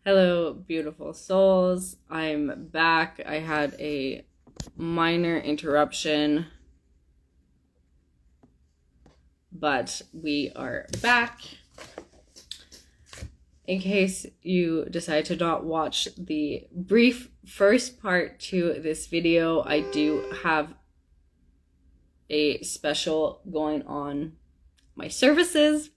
Hello, beautiful souls. I'm back. I had a minor interruption, but we are back. In case you decide to not watch the brief first part to this video, I do have a special going on my services.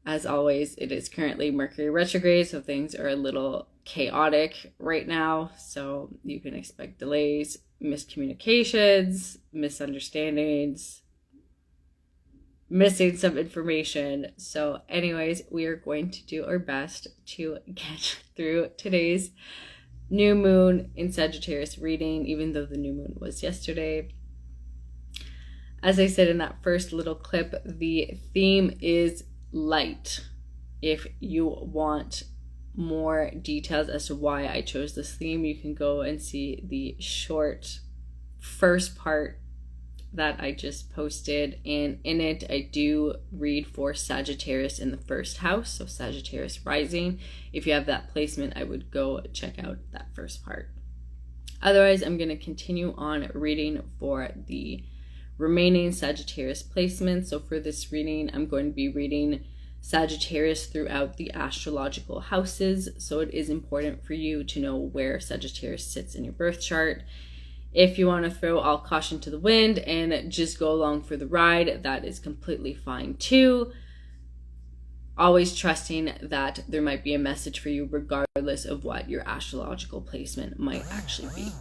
As always, it is currently Mercury retrograde, so things are a little chaotic right now. So you can expect delays, miscommunications, misunderstandings, missing some information. So anyways, we are going to do our best to get through today's new moon in Sagittarius reading, even though the new moon was yesterday. As I said in that first little clip, the theme is light. If you want more details as to why I chose this theme, you can go and see the short first part that I just posted, and in it I do read for Sagittarius in the first house, so Sagittarius Rising. If you have that placement, I would go check out that first part. Otherwise, I'm going to continue on reading for the remaining Sagittarius placements. So for this reading, I'm going to be reading Sagittarius throughout the astrological houses. So it is important for you to know where Sagittarius sits in your birth chart. If you want to throw all caution to the wind and just go along for the ride, that is completely fine too. Always trusting that there might be a message for you regardless of what your astrological placement might actually be.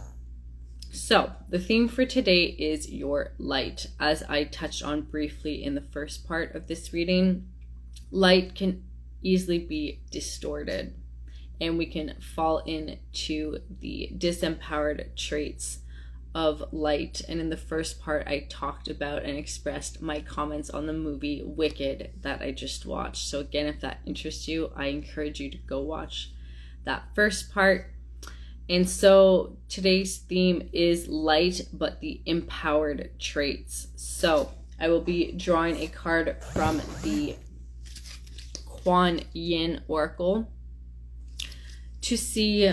So the theme for today is your light. As I touched on briefly in the first part of this reading, light can easily be distorted, and we can fall into the disempowered traits of light. And in the first part, I talked about and expressed my comments on the movie Wicked that I just watched. So again, if that interests you, I encourage you to go watch that first part. And so today's theme is light, but the empowered traits. So I will be drawing a card from the Kuan Yin Oracle to see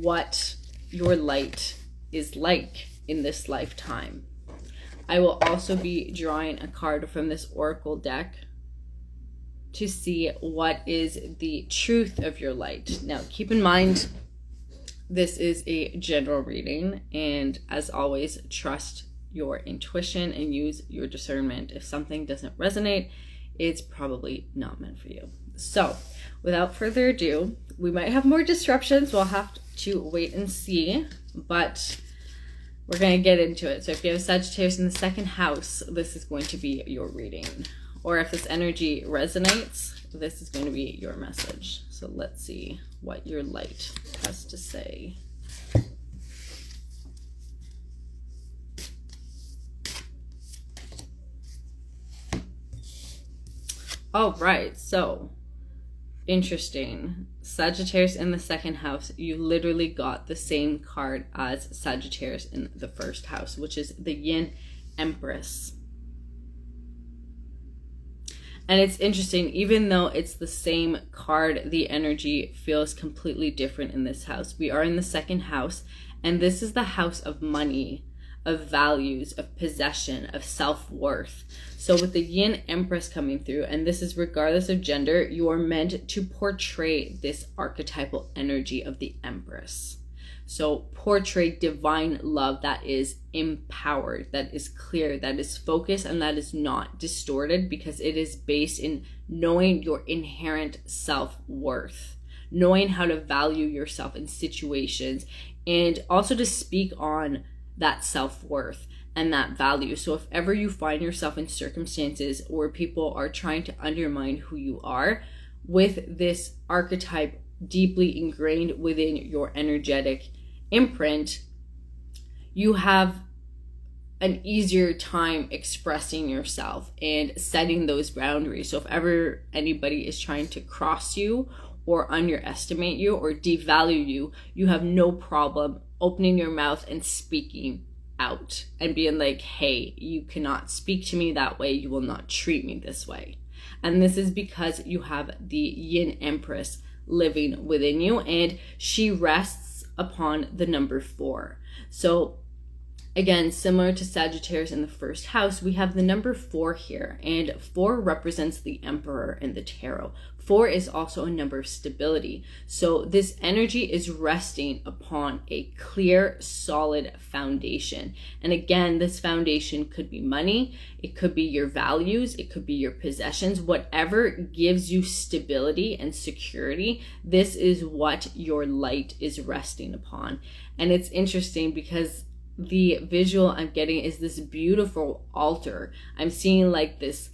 what your light is like in this lifetime. I will also be drawing a card from this Oracle deck to see what is the truth of your light. Now, keep in mind, this is a general reading, and as always, trust your intuition and use your discernment. If something doesn't resonate, it's probably not meant for you. So, without further ado, we might have more disruptions. We'll have to wait and see, but we're going to get into it. So if you have Sagittarius in the second house, this is going to be your reading. Or if this energy resonates, this is going to be your message. So let's see what your light has to say. All right, so interesting. Sagittarius in the second house, you literally got the same card as Sagittarius in the first house, which is the Yin Empress. And it's interesting, even though it's the same card, the energy feels completely different in this house. We are in the second house, and this is the house of money, of values, of possession, of self-worth. So with the Yin Empress coming through, and this is regardless of gender, you are meant to portray this archetypal energy of the Empress. So portray divine love that is empowered, that is clear, that is focused, and that is not distorted, because it is based in knowing your inherent self-worth, knowing how to value yourself in situations, and also to speak on that self-worth and that value. So if ever you find yourself in circumstances where people are trying to undermine who you are, with this archetype deeply ingrained within your energetic imprint, you have an easier time expressing yourself and setting those boundaries. So if ever anybody is trying to cross you or underestimate you or devalue you, you have no problem opening your mouth and speaking out and being like, hey, you cannot speak to me that way. You will not treat me this way. And this is because you have the Yin Empress living within you, and she rests upon the number 4. So again, similar to Sagittarius in the first house, we have the number 4 here, and 4 represents the Emperor in the tarot. 4 is also a number of stability. So this energy is resting upon a clear, solid foundation. And again, this foundation could be money, it could be your values, it could be your possessions, whatever gives you stability and security. This is what your light is resting upon. And it's interesting because the visual I'm getting is this beautiful altar. I'm seeing like this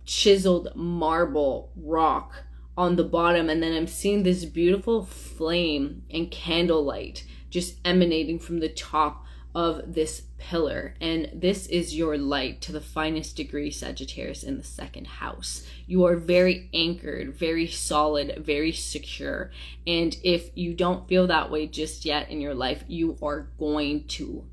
chiseled marble rock on the bottom, and then I'm seeing this beautiful flame and candlelight just emanating from the top of this pillar. And this is your light to the finest degree, Sagittarius, in the second house. You are very anchored, very solid, very secure. And if you don't feel that way just yet in your life, you are going to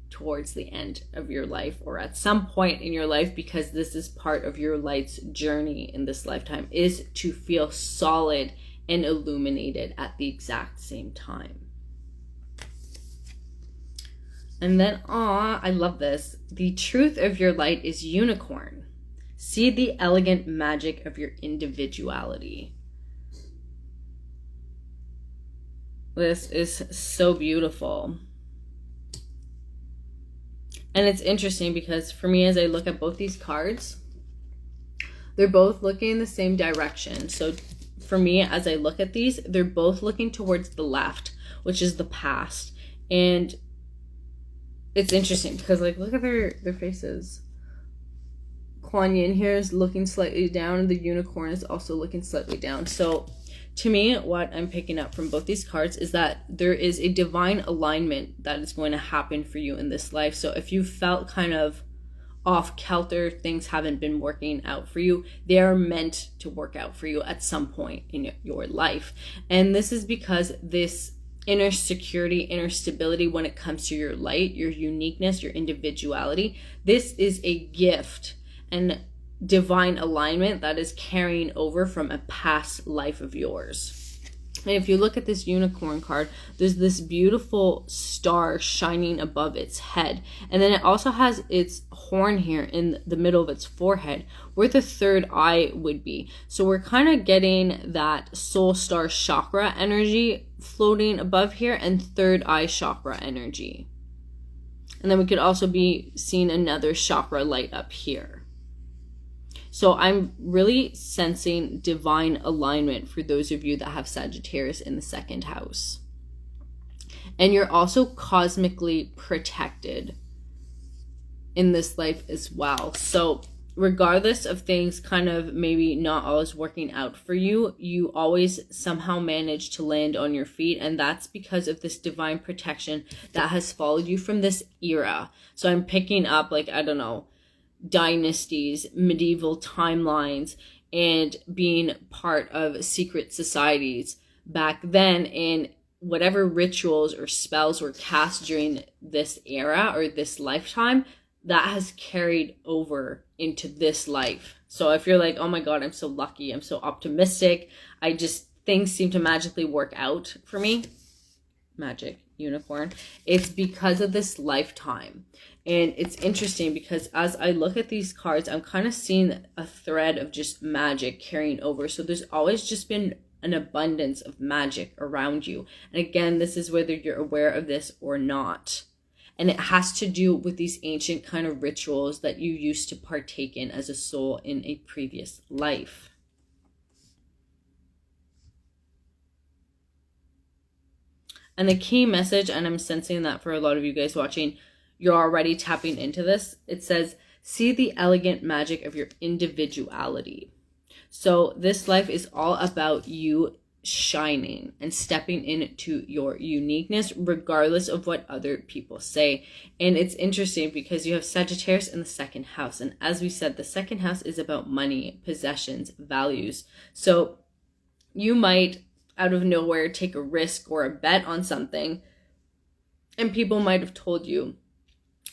towards the end of your life, or at some point in your life, because this is part of your light's journey in this lifetime, is to feel solid and illuminated at the exact same time. And then, I love this. The truth of your light is unicorn. See the elegant magic of your individuality. This is so beautiful. And it's interesting because for me, as I look at both these cards, they're both looking in the same direction. So for me, as I look at these, they're both looking towards the left, which is the past. And it's interesting because, like, look at their faces. Kuan Yin here is looking slightly down, and the unicorn is also looking slightly down. So to me, what I'm picking up from both these cards is that there is a divine alignment that is going to happen for you in this life. So if you felt kind of off kilter, things haven't been working out for you, they are meant to work out for you at some point in your life. And this is because this inner security, inner stability when it comes to your light, your uniqueness, your individuality, this is a gift and divine alignment that is carrying over from a past life of yours. And if you look at this unicorn card, there's this beautiful star shining above its head, and then it also has its horn here in the middle of its forehead where the third eye would be. So we're kind of getting that soul star chakra energy floating above here, and third eye chakra energy. And then we could also be seeing another chakra light up here. So I'm really sensing divine alignment for those of you that have Sagittarius in the second house. And you're also cosmically protected in this life as well. So regardless of things kind of maybe not always working out for you, you always somehow manage to land on your feet. And that's because of this divine protection that has followed you from this era. So I'm picking up, like, I don't know, dynasties, medieval timelines, and being part of secret societies back then, and whatever rituals or spells were cast during this era or this lifetime, that has carried over into this life. So if you're like, oh my God, I'm so lucky, I'm so optimistic, things seem to magically work out for me, magic, unicorn, it's because of this lifetime. And it's interesting because as I look at these cards, I'm kind of seeing a thread of just magic carrying over. So there's always just been an abundance of magic around you. And again, this is whether you're aware of this or not. And it has to do with these ancient kind of rituals that you used to partake in as a soul in a previous life. And the key message, and I'm sensing that for a lot of you guys watching, you're already tapping into this. It says, see the elegant magic of your individuality. So this life is all about you shining and stepping into your uniqueness, regardless of what other people say. And it's interesting because you have Sagittarius in the second house. And as we said, the second house is about money, possessions, values. So you might, out of nowhere, take a risk or a bet on something, and people might have told you,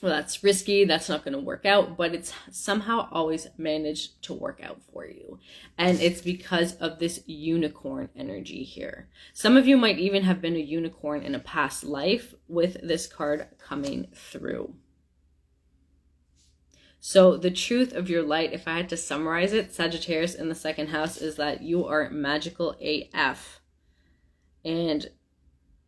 well, that's risky, that's not going to work out, but it's somehow always managed to work out for you. And it's because of this unicorn energy here. Some of you might even have been a unicorn in a past life with this card coming through. So the truth of your light, if I had to summarize it, Sagittarius in the second house, is that you are magical AF. And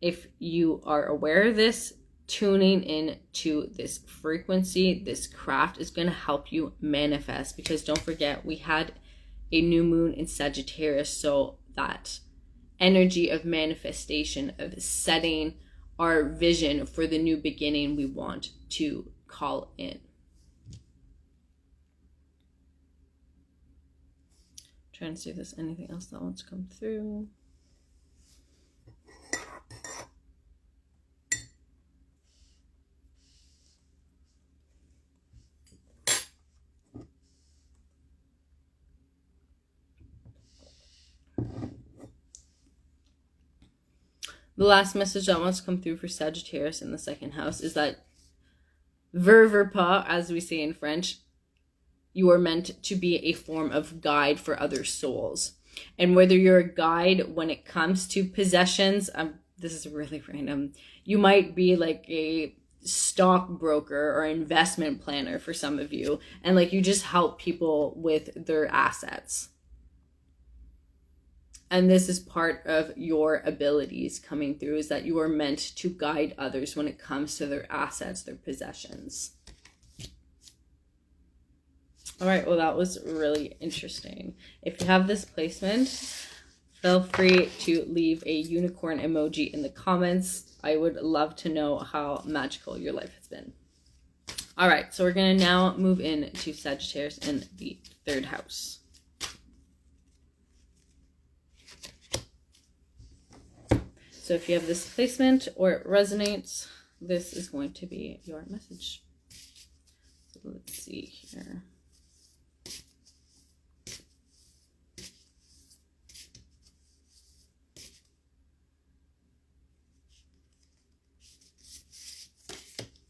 if you are aware of this, tuning in to this frequency, this craft is going to help you manifest, because don't forget, we had a new moon in Sagittarius, so that energy of manifestation, of setting our vision for the new beginning we want to call in. Trying to see if there's anything else that wants to come through. The last message that wants to come through for Sagittarius in the second house is that verre pas, as we say in French, you are meant to be a form of guide for other souls. And whether you're a guide when it comes to possessions, this is really random, you might be like a stockbroker or investment planner for some of you, and like you just help people with their assets. And this is part of your abilities coming through, is that you are meant to guide others when it comes to their assets, their possessions. All right, well, that was really interesting. If you have this placement, feel free to leave a unicorn emoji in the comments. I would love to know how magical your life has been. All right, so we're going to now move in to Sagittarius in the third house. So if you have this placement or it resonates, this is going to be your message. So let's see here.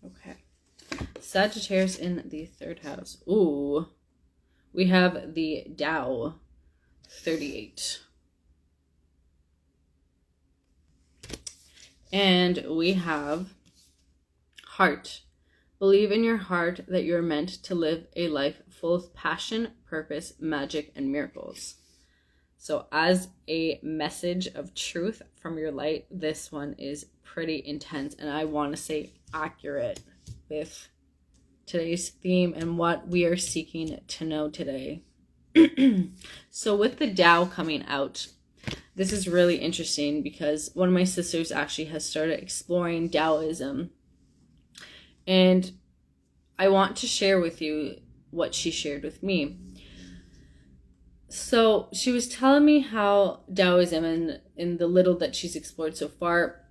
Okay. Sagittarius in the third house. Ooh. We have the Tao 38. And we have heart. Believe in your heart that you're meant to live a life full of passion, purpose, magic, and miracles. So as a message of truth from your light, this one is pretty intense, and I want to say accurate with today's theme and what we are seeking to know today. So with the Tao coming out, this is really interesting because one of my sisters actually has started exploring Taoism. And I want to share with you what she shared with me. So she was telling me how Taoism, and in the little that she's explored so far,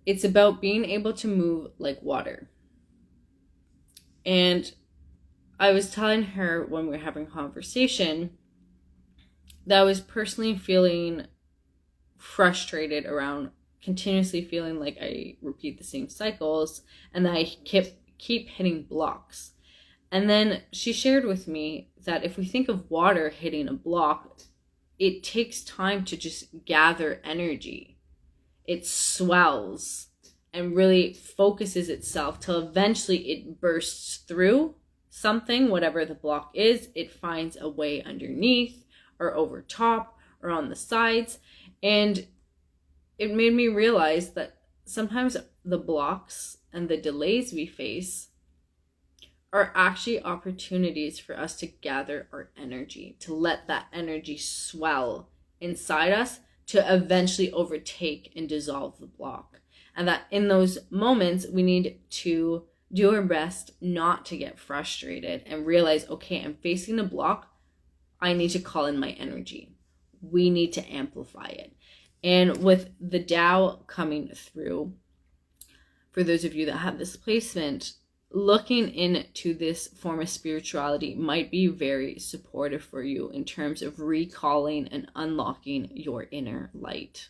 it's about being able to move like water. And I was telling her when we were having a conversation that I was personally feeling frustrated around continuously feeling like I repeat the same cycles and that I keep hitting blocks. And then she shared with me that if we think of water hitting a block, it takes time to just gather energy. It swells and really focuses itself till eventually it bursts through something, whatever the block is. It finds a way underneath or over top or on the sides. And it made me realize that sometimes the blocks and the delays we face are actually opportunities for us to gather our energy, to let that energy swell inside us to eventually overtake and dissolve the block. And that in those moments, we need to do our best not to get frustrated and realize, okay, I'm facing a block. I need to call in my energy. We need to amplify it. And with the Tao coming through, for those of you that have this placement, looking into this form of spirituality might be very supportive for you in terms of recalling and unlocking your inner light.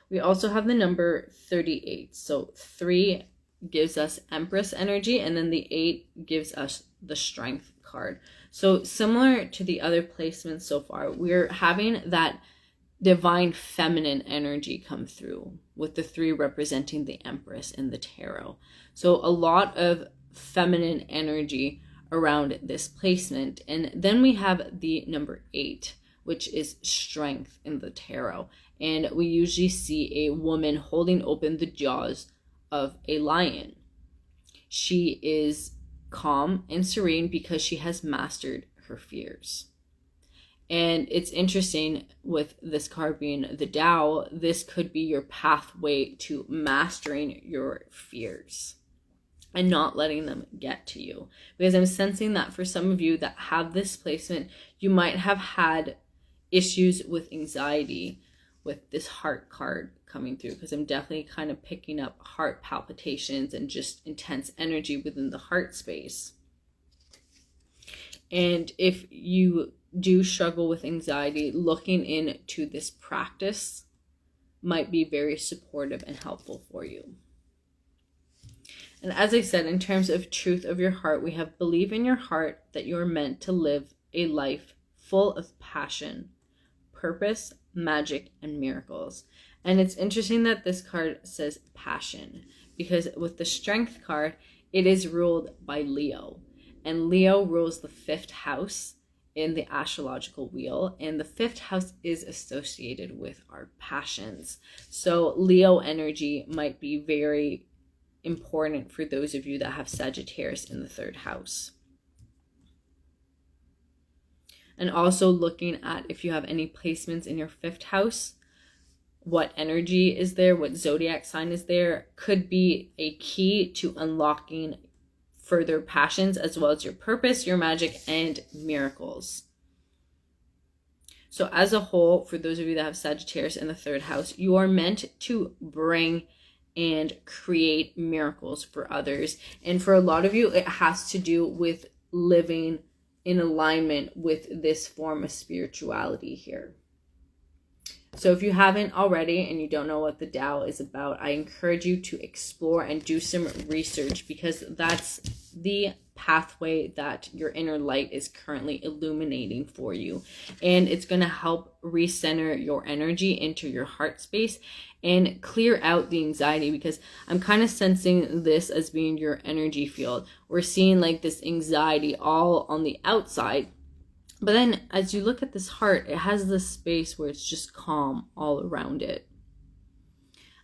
We also have the number 38. So 3 gives us Empress energy, and then the 8 gives us the Strength card. So similar to the other placements so far, we're having that divine feminine energy come through, with the 3 representing the Empress in the tarot. So a lot of feminine energy around this placement. And then we have the number 8, which is Strength in the tarot. And we usually see a woman holding open the jaws of a lion. She is calm and serene because she has mastered her fears. And it's interesting with this card being the Tao, this could be your pathway to mastering your fears and not letting them get to you. Because I'm sensing that for some of you that have this placement, you might have had issues with anxiety with this Heart card coming through, because I'm definitely kind of picking up heart palpitations and just intense energy within the heart space. And if you do struggle with anxiety, looking into this practice might be very supportive and helpful for you. And as I said, in terms of truth of your heart, we have believe in your heart that you're meant to live a life full of passion, purpose, magic, and miracles. And it's interesting that this card says passion, because with the Strength card, it is ruled by Leo. And Leo rules the 5th house in the astrological wheel, and the 5th house is associated with our passions. So Leo energy might be very important for those of you that have Sagittarius in the 3rd house. And also looking at if you have any placements in your 5th house, what energy is there, what zodiac sign is there, could be a key to unlocking further passions, as well as your purpose, your magic, and miracles. So as a whole, for those of you that have Sagittarius in the 3rd house, you are meant to bring and create miracles for others. And for a lot of you, it has to do with living in alignment with this form of spirituality here. So if you haven't already and you don't know what the Tao is about, I encourage you to explore and do some research, because that's the pathway that your inner light is currently illuminating for you. And it's going to help recenter your energy into your heart space and clear out the anxiety, because I'm kind of sensing this as being your energy field. We're seeing like this anxiety all on the outside. But then as you look at this heart, it has this space where it's just calm all around it.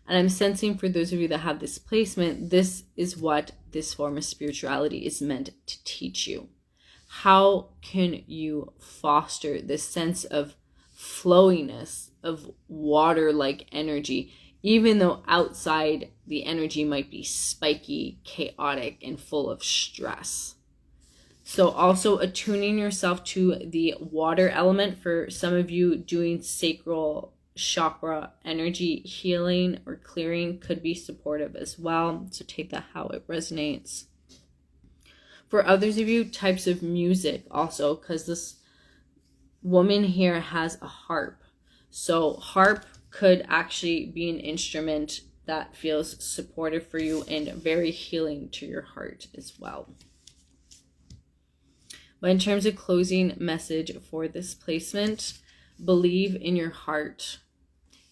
And I'm sensing for those of you that have this placement, this is what this form of spirituality is meant to teach you. How can you foster this sense of flowiness, of water-like energy, even though outside the energy might be spiky, chaotic, and full of stress? So also attuning yourself to the water element. For some of you, doing sacral chakra energy healing or clearing could be supportive as well. So take that how it resonates. For others of you, types of music also, because this woman here has a harp. So harp could actually be an instrument that feels supportive for you and very healing to your heart as well. But in terms of closing message for this placement, believe in your heart.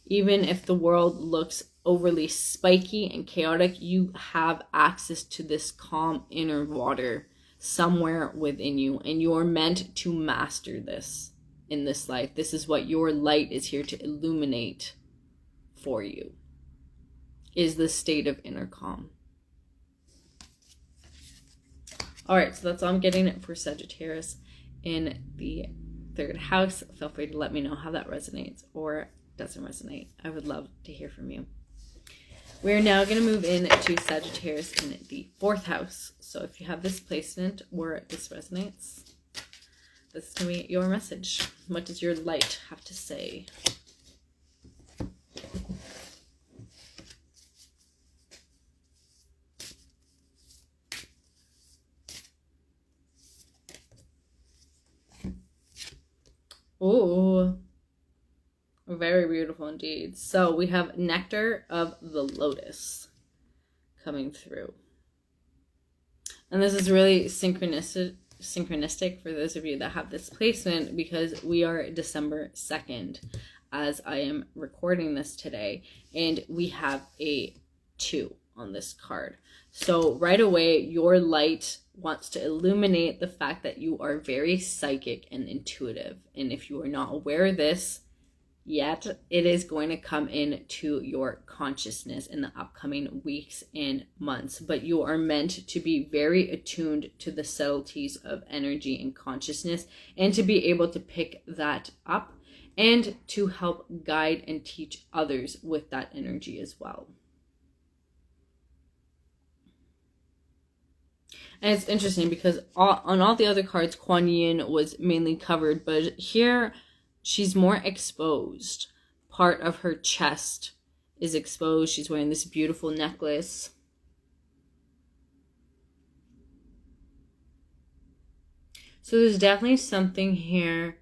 Even if the world looks overly spiky and chaotic, you have access to this calm inner water somewhere within you, and you are meant to master this in this life. This is what your light is here to illuminate for you, is the state of inner calm. All right, so that's all I'm getting for Sagittarius in the 3rd house. Feel free to let me know how that resonates or doesn't resonate. I would love to hear from you. We're now going to move into Sagittarius in the 4th house. So if you have this placement or this resonates, this is going to be your message. What does your light have to say? Oh, very beautiful indeed. So we have Nectar of the Lotus coming through. And this is really synchronistic for those of you that have this placement, because we are December 2nd as I am recording this today, and we have a 2 on this card. So right away, your light wants to illuminate the fact that you are very psychic and intuitive. And if you are not aware of this yet, it is going to come into your consciousness in the upcoming weeks and months. But you are meant to be very attuned to the subtleties of energy and consciousness, and to be able to pick that up and to help guide and teach others with that energy as well. And it's interesting because on all the other cards, Kuan Yin was mainly covered, but here she's more exposed. Part of her chest is exposed. She's wearing this beautiful necklace. So there's definitely something here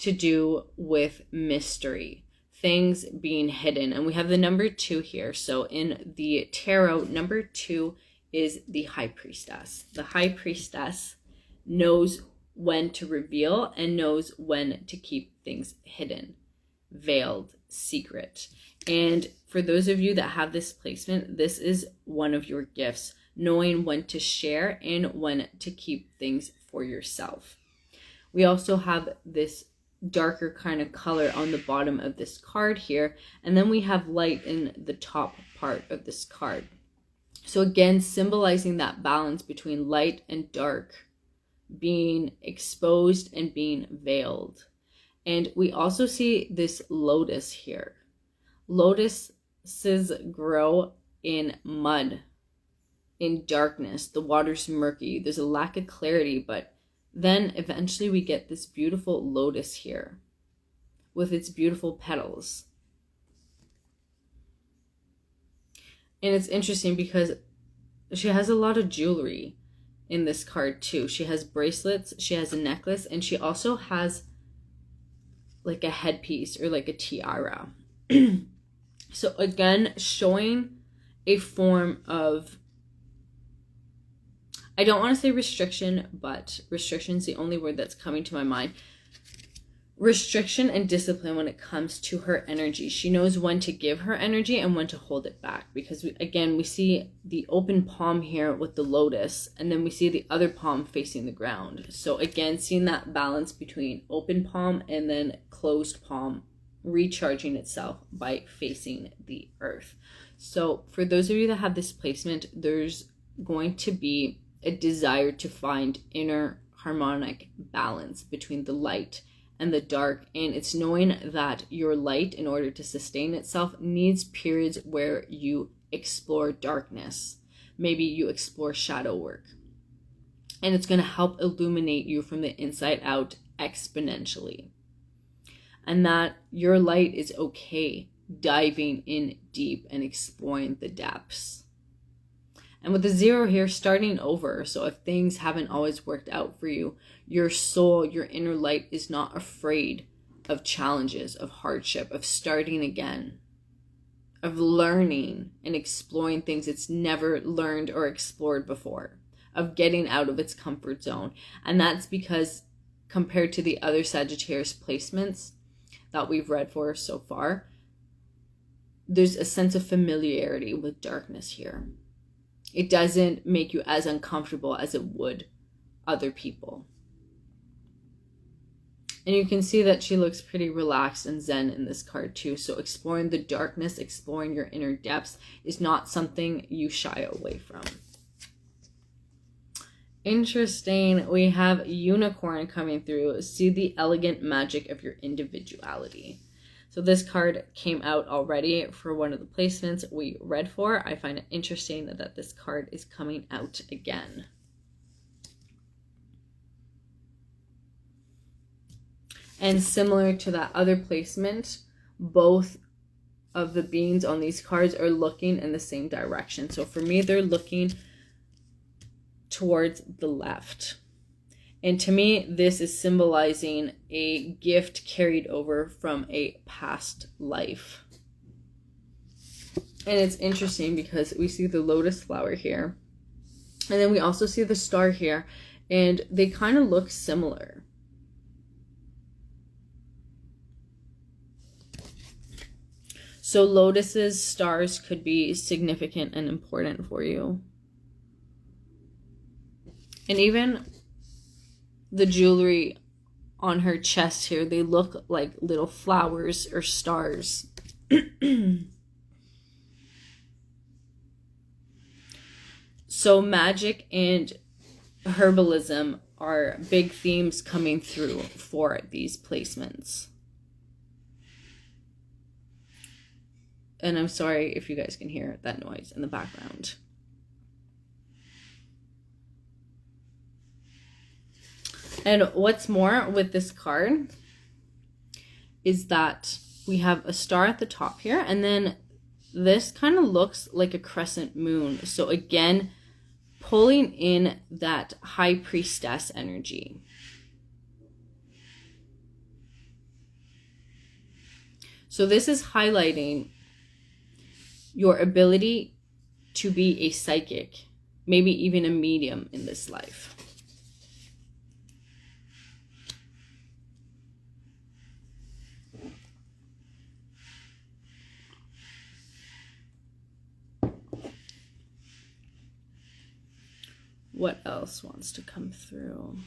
to do with mystery, things being hidden. And we have the number 2 here. So in the tarot, number 2 is the High Priestess. The High Priestess knows when to reveal and knows when to keep things hidden, veiled, secret. And for those of you that have this placement, this is one of your gifts, knowing when to share and when to keep things for yourself. We also have this darker kind of color on the bottom of this card here, and then we have light in the top part of this card. So again, symbolizing that balance between light and dark, being exposed and being veiled. And we also see this lotus here. Lotuses grow in mud, in darkness. The water's murky. There's a lack of clarity, but then eventually we get this beautiful lotus here with its beautiful petals. And it's interesting because she has a lot of jewelry in this card too. She has bracelets, she has a necklace, and she also has like a headpiece or like a tiara. So again, showing a form of, I don't want to say restriction, but restriction is the only word that's coming to my mind. Restriction and discipline when it comes to her energy. She knows when to give her energy and when to hold it back, because we see the open palm here with the lotus, and then we see the other palm facing the ground. So again, seeing that balance between open palm and then closed palm, recharging itself by facing the earth. So for those of you that have this placement, there's going to be a desire to find inner harmonic balance between the light and the dark, and it's knowing that your light, in order to sustain itself, needs periods where you explore darkness. Maybe you explore shadow work, and it's going to help illuminate you from the inside out exponentially. And that your light is okay diving in deep and exploring the depths. And with the 0 here, starting over. So if things haven't always worked out for you, your soul, your inner light is not afraid of challenges, of hardship, of starting again, of learning and exploring things it's never learned or explored before, of getting out of its comfort zone. And that's because compared to the other Sagittarius placements that we've read for so far, there's a sense of familiarity with darkness here. It doesn't make you as uncomfortable as it would other people. And you can see that she looks pretty relaxed and zen in this card too. So exploring the darkness, exploring your inner depths is not something you shy away from. Interesting. We have Unicorn coming through. See the elegant magic of your individuality. So this card came out already for one of the placements we read for. I find it interesting that this card is coming out again. And similar to that other placement, both of the beings on these cards are looking in the same direction. So for me, they're looking towards the left. And to me, this is symbolizing a gift carried over from a past life. And it's interesting because we see the lotus flower here. And then we also see the star here. And they kind of look similar. So lotuses, stars could be significant and important for you. And even the jewelry on her chest here, they look like little flowers or stars. So magic and herbalism are big themes coming through for these placements. And I'm sorry if you guys can hear that noise in the background. And what's more with this card is that we have a star at the top here, and then this kind of looks like a crescent moon. So again, pulling in that high priestess energy. So this is highlighting your ability to be a psychic, maybe even a medium in this life. What else wants to come through?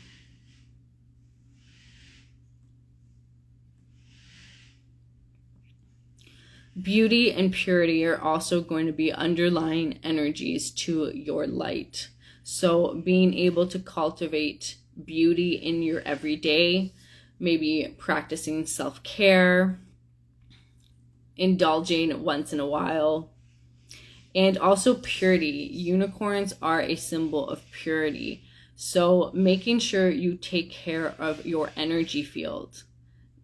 Beauty and purity are also going to be underlying energies to your light. So being able to cultivate beauty in your everyday, maybe practicing self-care, indulging once in a while, and also purity. Unicorns are a symbol of purity. So making sure you take care of your energy field.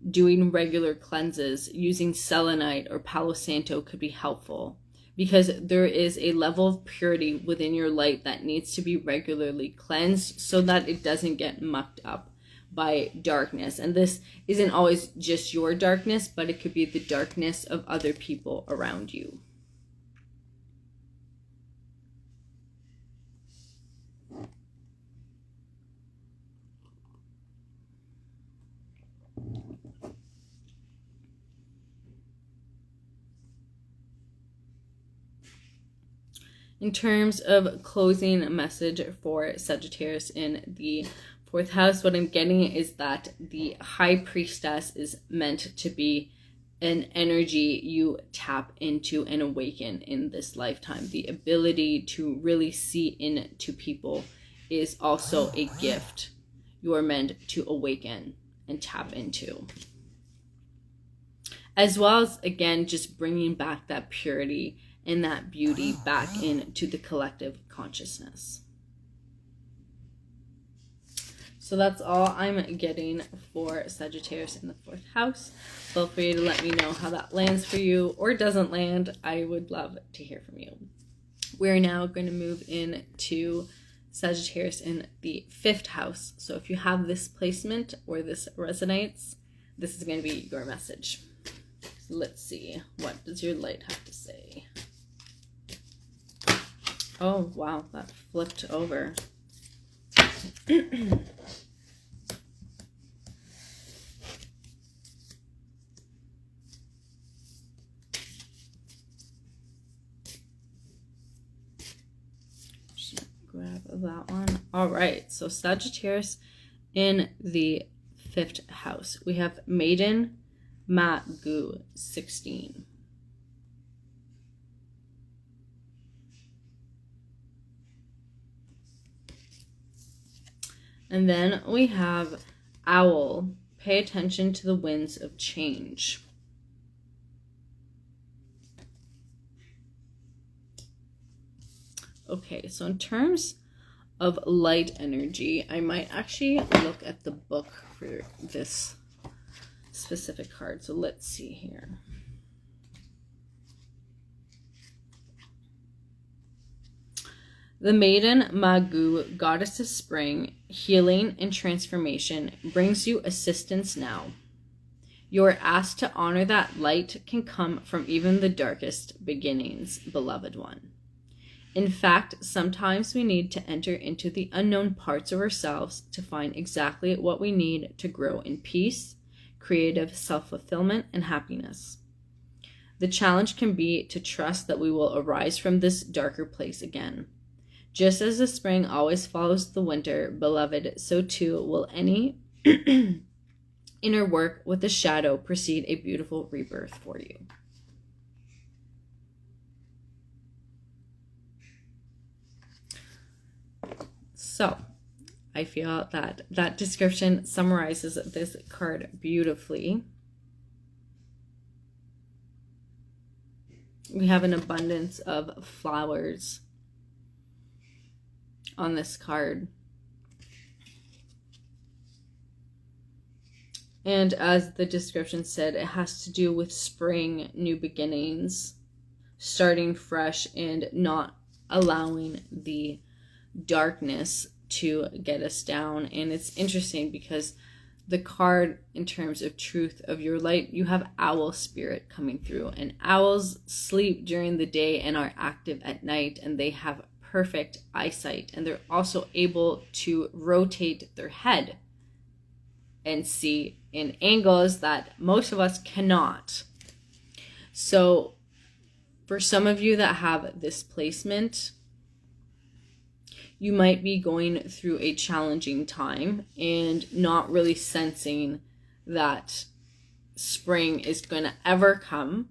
Doing regular cleanses, using selenite or Palo Santo could be helpful because there is a level of purity within your light that needs to be regularly cleansed so that it doesn't get mucked up by darkness. And this isn't always just your darkness, but it could be the darkness of other people around you. In terms of closing a message for Sagittarius in the 4th house, what I'm getting is that the high priestess is meant to be an energy you tap into and awaken in this lifetime. The ability to really see into people is also a gift you are meant to awaken and tap into. As well as, again, just bringing back that purity and that beauty back into the collective consciousness. So that's all I'm getting for Sagittarius in the 4th house. Feel free to let me know how that lands for you or doesn't land. I would love to hear from you. We're now going to move into Sagittarius in the 5th house. So if you have this placement or this resonates, this is going to be your message. So let's see. What does your light have to say? Oh, wow. That flipped over. Just grab that one. All right. So Sagittarius in the 5th house. We have Maiden Magu 16. And then we have Owl. Pay attention to the winds of change. Okay, so in terms of light energy, I might actually look at the book for this specific card. So let's see here. The Maiden Magu, goddess of spring, healing and transformation, brings you assistance now. You are asked to honor that light can come from even the darkest beginnings, beloved one. In fact, sometimes we need to enter into the unknown parts of ourselves to find exactly what we need to grow in peace, creative self-fulfillment, and happiness. The challenge can be to trust that we will arise from this darker place again. Just as the spring always follows the winter, beloved, so too will any inner work with the shadow precede a beautiful rebirth for you. So, I feel that that description summarizes this card beautifully. We have an abundance of flowers on this card. And as the description said, it has to do with spring, new beginnings, starting fresh, and not allowing the darkness to get us down. And it's interesting because the card, in terms of truth of your light, you have owl spirit coming through, and owls sleep during the day and are active at night, and they have perfect eyesight, and they're also able to rotate their head and see in angles that most of us cannot. So for some of you that have this placement, you might be going through a challenging time and not really sensing that spring is going to ever come.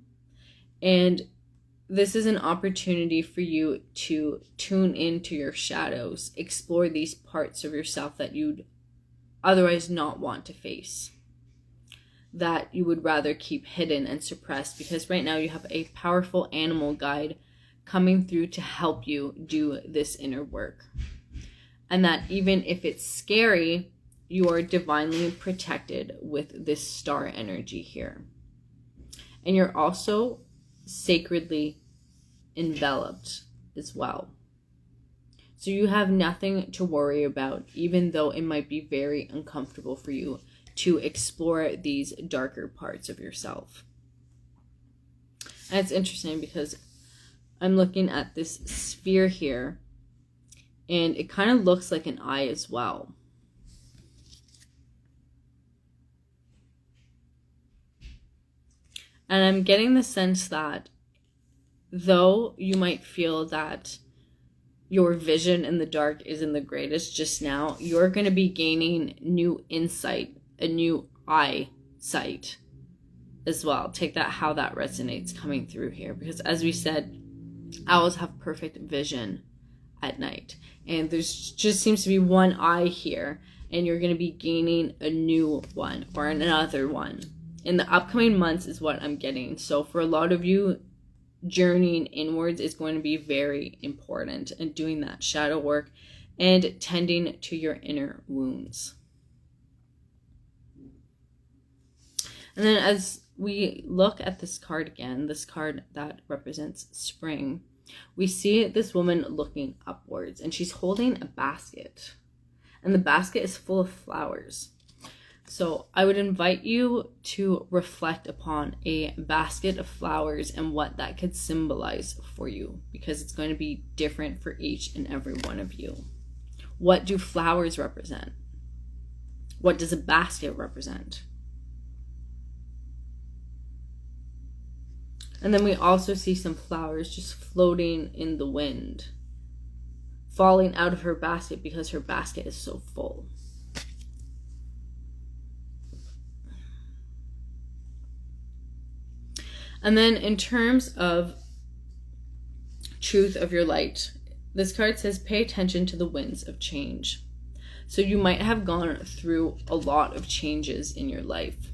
And this is an opportunity for you to tune into your shadows, explore these parts of yourself that you'd otherwise not want to face, that you would rather keep hidden and suppressed, because right now you have a powerful animal guide coming through to help you do this inner work. And that even if it's scary, you are divinely protected with this star energy here. And you're also sacredly enveloped as well. So you have nothing to worry about, even though it might be very uncomfortable for you to explore these darker parts of yourself. And it's interesting because I'm looking at this sphere here, and it kind of looks like an eye as well. And I'm getting the sense that though you might feel that your vision in the dark isn't the greatest just now, you're going to be gaining new insight, a new eyesight as well. Take that how that resonates coming through here, because as we said, owls have perfect vision at night, and there's just seems to be one eye here, and you're going to be gaining a new one or another one in the upcoming months is what I'm getting. So for a lot of you, journeying inwards is going to be very important, and doing that shadow work and tending to your inner wounds. And then as we look at this card again, this card that represents spring, we see this woman looking upwards, and she's holding a basket, and the basket is full of flowers. So I would invite you to reflect upon a basket of flowers and what that could symbolize for you, because it's going to be different for each and every one of you. What do flowers represent? What does a basket represent? And then we also see some flowers just floating in the wind, falling out of her basket because her basket is so full. And then in terms of truth of your light, this card says pay attention to the winds of change. So you might have gone through a lot of changes in your life.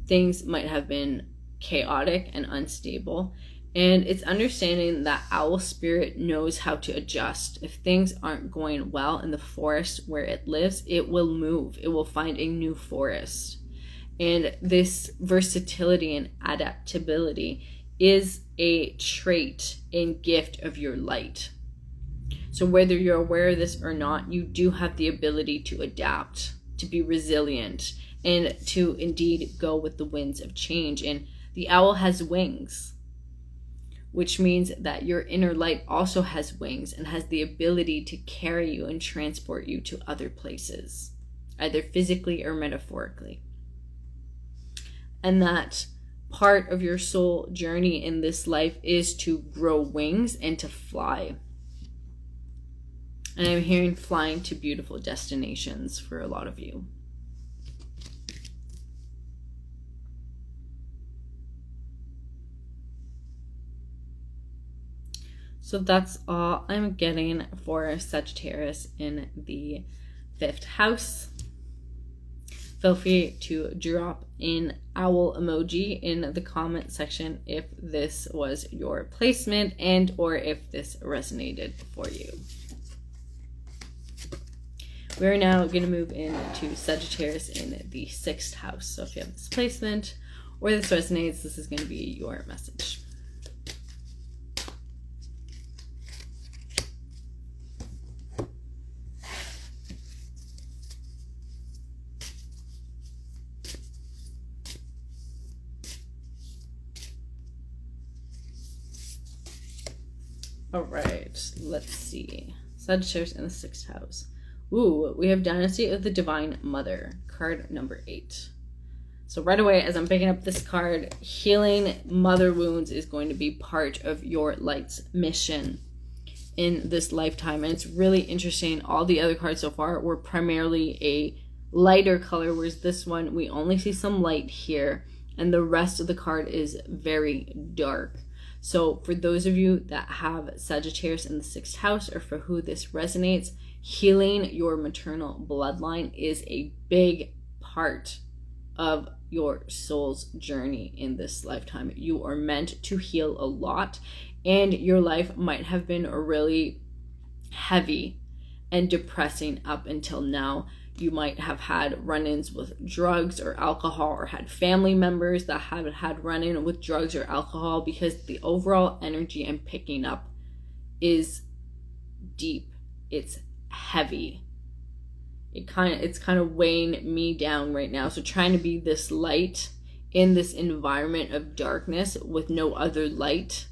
Things might have been chaotic and unstable, and it's understanding that owl spirit knows how to adjust. If things aren't going well in the forest where it lives, it will move. It will find a new forest. And this versatility and adaptability is a trait and gift of your light. So whether you're aware of this or not, you do have the ability to adapt, to be resilient, and to indeed go with the winds of change. And the owl has wings, which means that your inner light also has wings and has the ability to carry you and transport you to other places, either physically or metaphorically. And that part of your soul journey in this life is to grow wings and to fly. And I'm hearing flying to beautiful destinations for a lot of you. So that's all I'm getting for Sagittarius in the 5th house. Feel free to drop an owl emoji in the comment section if this was your placement and or if this resonated for you. We're now going to move into Sagittarius in the 6th house. So if you have this placement or this resonates, this is going to be your message. All right, let's see. Sagittarius in the 6th house. Ooh, we have Dynasty of the Divine Mother, card number 8. So right away, as I'm picking up this card, healing mother wounds is going to be part of your light's mission in this lifetime. And it's really interesting. All the other cards so far were primarily a lighter color, whereas this one, we only see some light here, and the rest of the card is very dark. So for those of you that have Sagittarius in the 6th house, or for who this resonates, healing your maternal bloodline is a big part of your soul's journey in this lifetime. You are meant to heal a lot, and your life might have been really heavy and depressing up until now. You might have had run-ins with drugs or alcohol, or had family members that have had run-in with drugs or alcohol, because the overall energy I'm picking up is deep. It's heavy. It's kind of weighing me down right now. So trying to be this light in this environment of darkness with no other light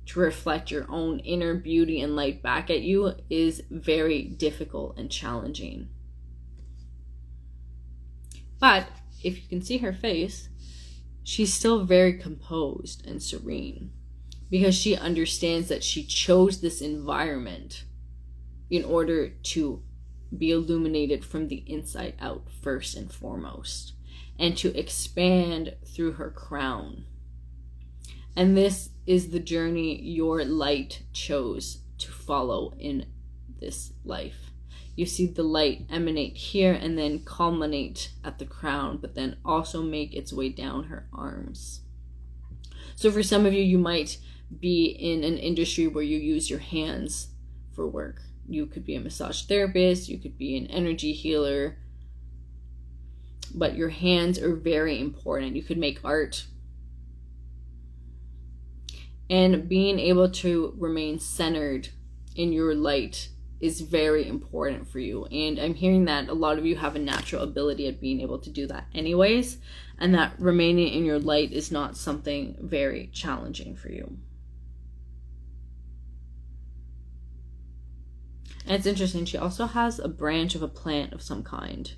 to reflect your own inner beauty and light back at you is very difficult and challenging. But if you can see her face, she's still very composed and serene, because she understands that she chose this environment in order to be illuminated from the inside out first and foremost, and to expand through her crown. And this is the journey your light chose to follow in this life. You see the light emanate here and then culminate at the crown, but then also make its way down her arms. So for some of you, you might be in an industry where you use your hands for work. You could be a massage therapist, you could be an energy healer, but your hands are very important. You could make art. And being able to remain centered in your light is very important for you. And I'm hearing that a lot of you have a natural ability at being able to do that anyways, and that remaining in your light is not something very challenging for you. And it's interesting, she also has a branch of a plant of some kind.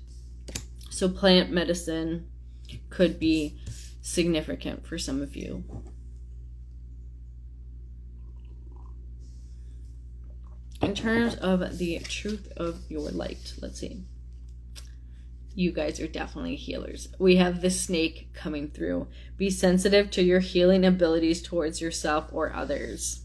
So plant medicine could be significant for some of you. In terms of the truth of your light, let's see. You guys are definitely healers. We have the snake coming through. Be sensitive to your healing abilities towards yourself or others.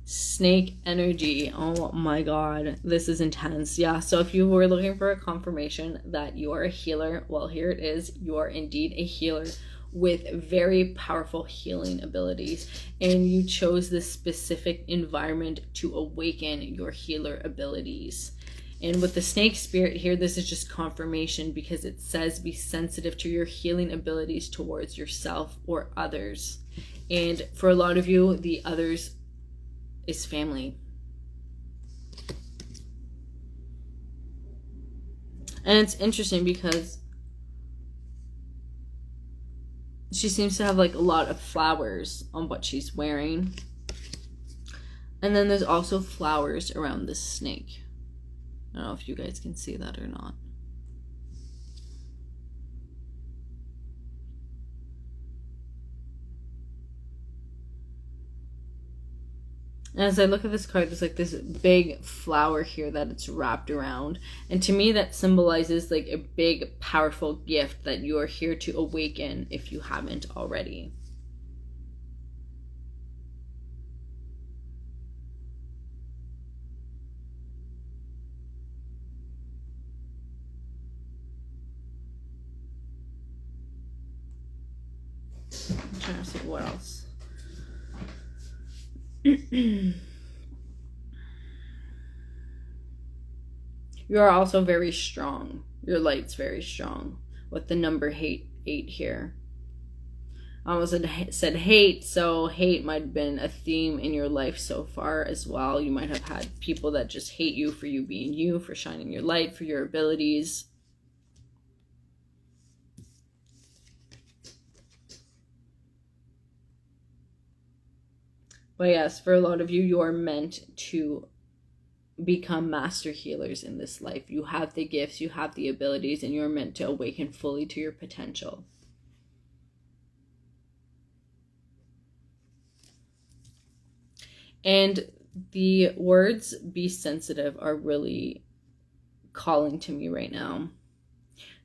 Snake energy. Oh my god, this is intense. Yeah, so if you were looking for a confirmation that you are a healer, well, here it is. You are indeed a healer with very powerful healing abilities, and you chose this specific environment to awaken your healer abilities. And with the snake spirit here, this is just confirmation, because it says be sensitive to your healing abilities towards yourself or others. And for a lot of you, the others is family. And it's interesting because She seems to have like a lot of flowers on what she's wearing. And then there's also flowers around this snake. I don't know if you guys can see that or not. And as I look at this card, there's like this big flower here that it's wrapped around. And to me, that symbolizes like a big, powerful gift that you are here to awaken if you haven't already. I'm trying to see what else. You are also very strong. Your light's very strong with the number 8 here. I almost said hate, so hate might have been a theme in your life so far as well. You might have had people that just hate you for you being you, for shining your light, for your abilities. But yes, for a lot of you, you're meant to become master healers in this life. You have the gifts, you have the abilities, and you're meant to awaken fully to your potential. And the words "be sensitive" are really calling to me right now.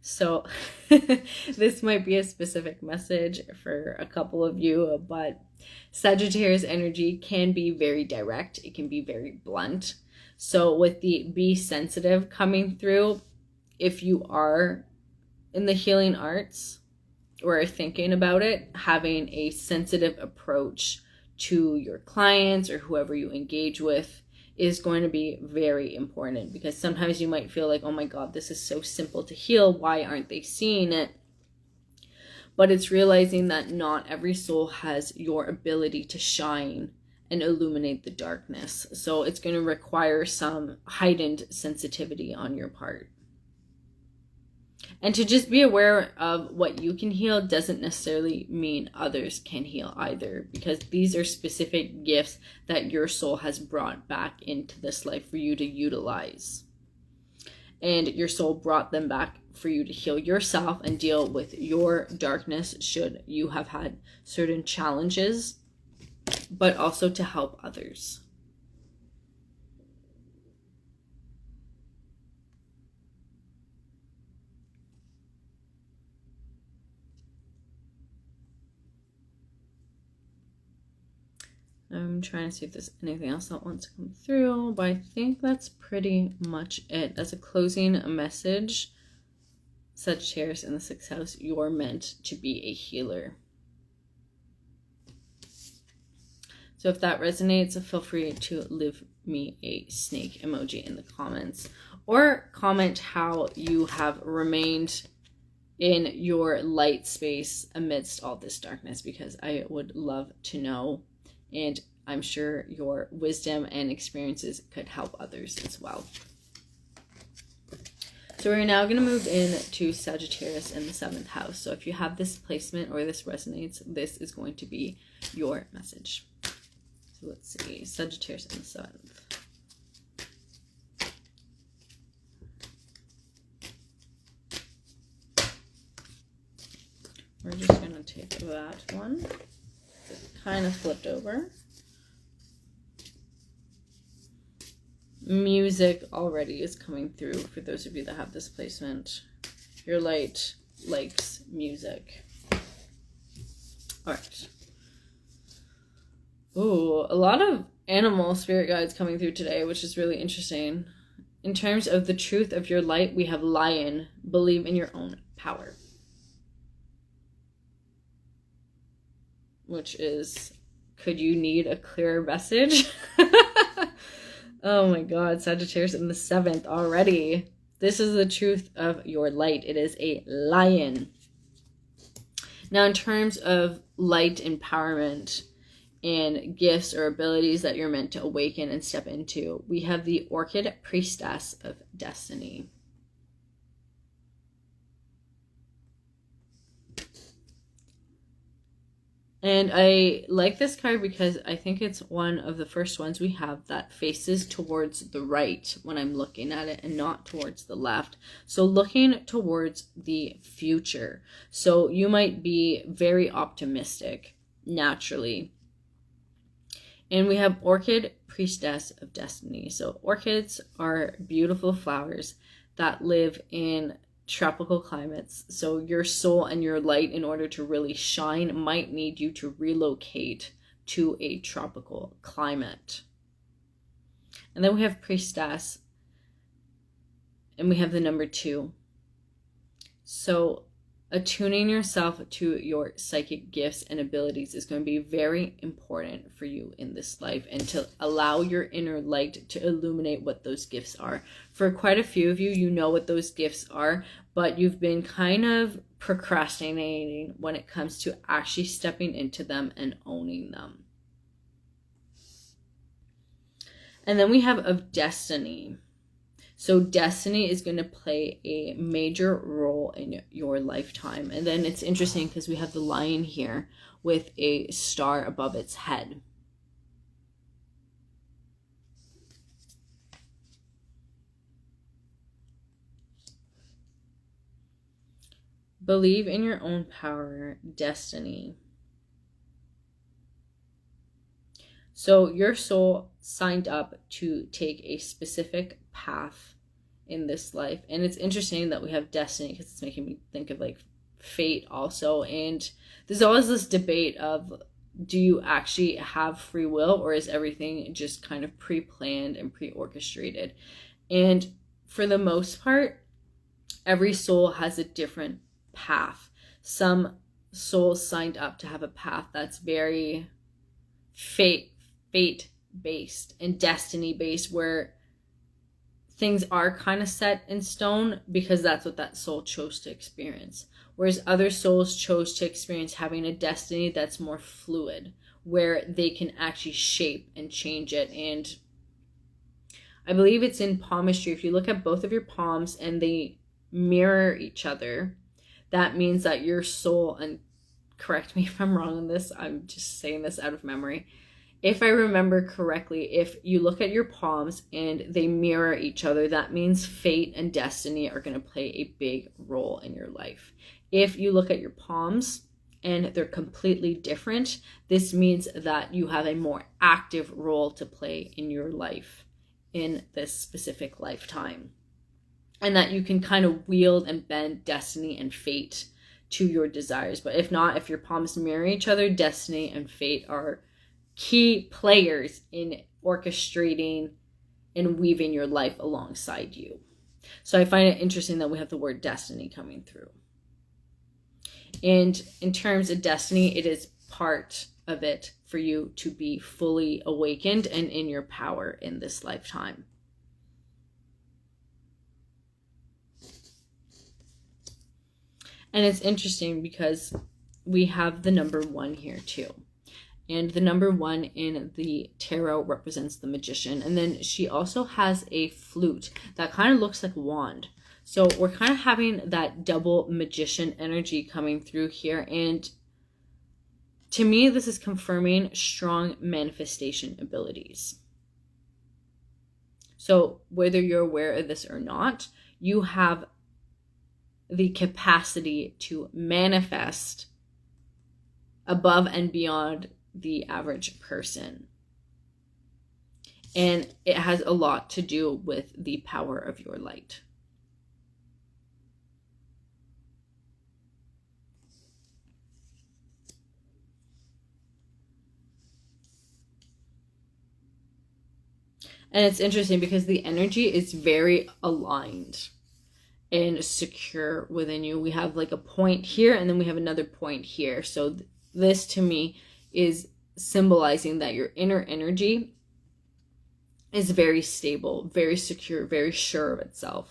So this might be a specific message for a couple of you, but Sagittarius energy can be very direct. It can be very blunt. So with the "be sensitive" coming through, if you are in the healing arts or are thinking about it, having a sensitive approach to your clients or whoever you engage with is going to be very important, because sometimes you might feel like, oh my God, this is so simple to heal. Why aren't they seeing it? But it's realizing that not every soul has your ability to shine and illuminate the darkness. So it's going to require some heightened sensitivity on your part. And to just be aware of what you can heal doesn't necessarily mean others can heal either, because these are specific gifts that your soul has brought back into this life for you to utilize. And your soul brought them back for you to heal yourself and deal with your darkness should you have had certain challenges, but also to help others. I'm trying to see if there's anything else that wants to come through, but I think that's pretty much it. As a closing message, Sagittarius in the 6th house, you're meant to be a healer. So if that resonates, feel free to leave me a snake emoji in the comments, or comment how you have remained in your light space amidst all this darkness, because I would love to know. And I'm sure your wisdom and experiences could help others as well. So we're now going to move into Sagittarius in the 7th house. So if you have this placement or this resonates, this is going to be your message. So let's see, Sagittarius in the 7th. We're just going to take that one. Kind of flipped over. Music already is coming through for those of you that have this placement. Your light likes music. All right. Ooh, a lot of animal spirit guides coming through today, which is really interesting. In terms of the truth of your light, we have lion. Believe in your own power. Which is, could you need a clearer message? Oh my God, Sagittarius in the 7th already. This is the truth of your light. It is a lion. Now, in terms of light empowerment and gifts or abilities that you're meant to awaken and step into, we have the Orchid Priestess of Destiny. And I like this card because I think it's one of the first ones we have that faces towards the right when I'm looking at it and not towards the left. So looking towards the future. So you might be very optimistic naturally. And we have Orchid, Priestess of Destiny. So orchids are beautiful flowers that live in tropical climates. So your soul and your light, in order to really shine, might need you to relocate to a tropical climate. And then we have Priestess, and we have the number 2. So attuning yourself to your psychic gifts and abilities is going to be very important for you in this life, and to allow your inner light to illuminate what those gifts are. For quite a few of you, you know what those gifts are, but you've been kind of procrastinating when it comes to actually stepping into them and owning them. And then we have of Destiny. So destiny is going to play a major role in your lifetime. And then it's interesting because we have the lion here with a star above its head. Believe in your own power, destiny. So your soul signed up to take a specific path in this life. And it's interesting that we have destiny because it's making me think of like fate also. And there's always this debate of, do you actually have free will, or is everything just kind of pre-planned and pre-orchestrated? And for the most part, every soul has a different path. Some souls signed up to have a path that's very fate-based and destiny-based, where things are kind of set in stone because that's what that soul chose to experience. Whereas other souls chose to experience having a destiny that's more fluid, where they can actually shape and change it. And I believe it's in palmistry. If you look at both of your palms and they mirror each other, that means that your soul, and correct me if I'm wrong on this, I'm just saying this out of memory. If I remember correctly, if you look at your palms and they mirror each other, that means fate and destiny are going to play a big role in your life. If you look at your palms and they're completely different, this means that you have a more active role to play in your life in this specific lifetime. And that you can kind of wield and bend destiny and fate to your desires. But if not, if your palms mirror each other, destiny and fate are key players in orchestrating and weaving your life alongside you. So I find it interesting that we have the word destiny coming through. And in terms of destiny, it is part of it for you to be fully awakened and in your power in this lifetime. And it's interesting because we have the number 1 here too. And the number 1 in the tarot represents the magician. And then she also has a flute that kind of looks like a wand. So we're kind of having that double magician energy coming through here. And to me, this is confirming strong manifestation abilities. So whether you're aware of this or not, you have the capacity to manifest above and beyond the average person. And it has a lot to do with the power of your light. And it's interesting because the energy is very aligned and secure within you. We have like a point here, and then we have another point here. So this to me is symbolizing that your inner energy is very stable, very secure, very sure of itself.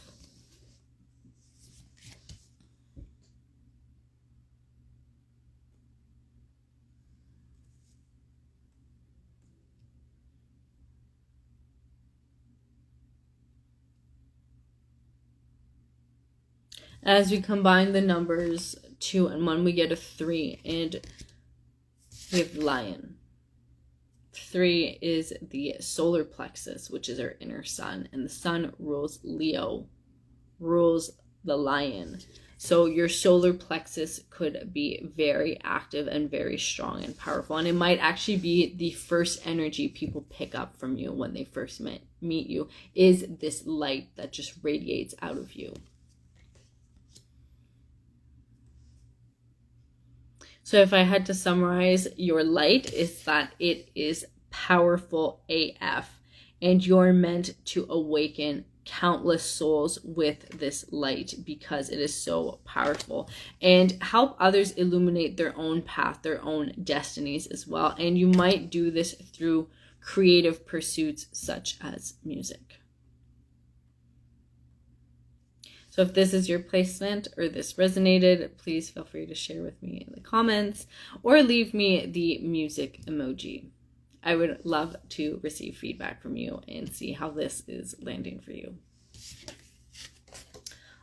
As we combine the numbers 2 and 1, we get a 3. And We have Lion. 3 is the solar plexus, which is our inner sun. And the sun rules Leo, rules the lion. So your solar plexus could be very active and very strong and powerful. And it might actually be the first energy people pick up from you when they first meet you, is this light that just radiates out of you. So if I had to summarize your light, is that it is powerful AF, and you're meant to awaken countless souls with this light because it is so powerful, and help others illuminate their own path, their own destinies as well. And you might do this through creative pursuits such as music. So if this is your placement or this resonated, please feel free to share with me in the comments or leave me the music emoji. I would love to receive feedback from you and see how this is landing for you.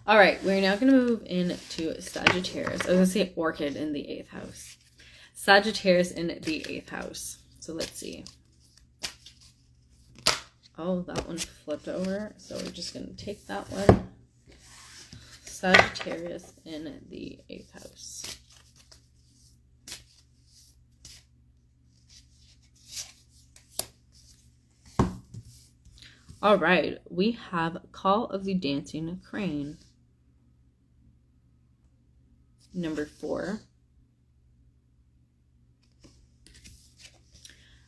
All right, we're now going to move into Sagittarius. I was going to say Orchid in the 8th house. Sagittarius in the 8th house. So let's see. Oh, that one flipped over. So we're just going to take that one. Sagittarius in the 8th house. All right, we have Call of the Dancing Crane. Number 4.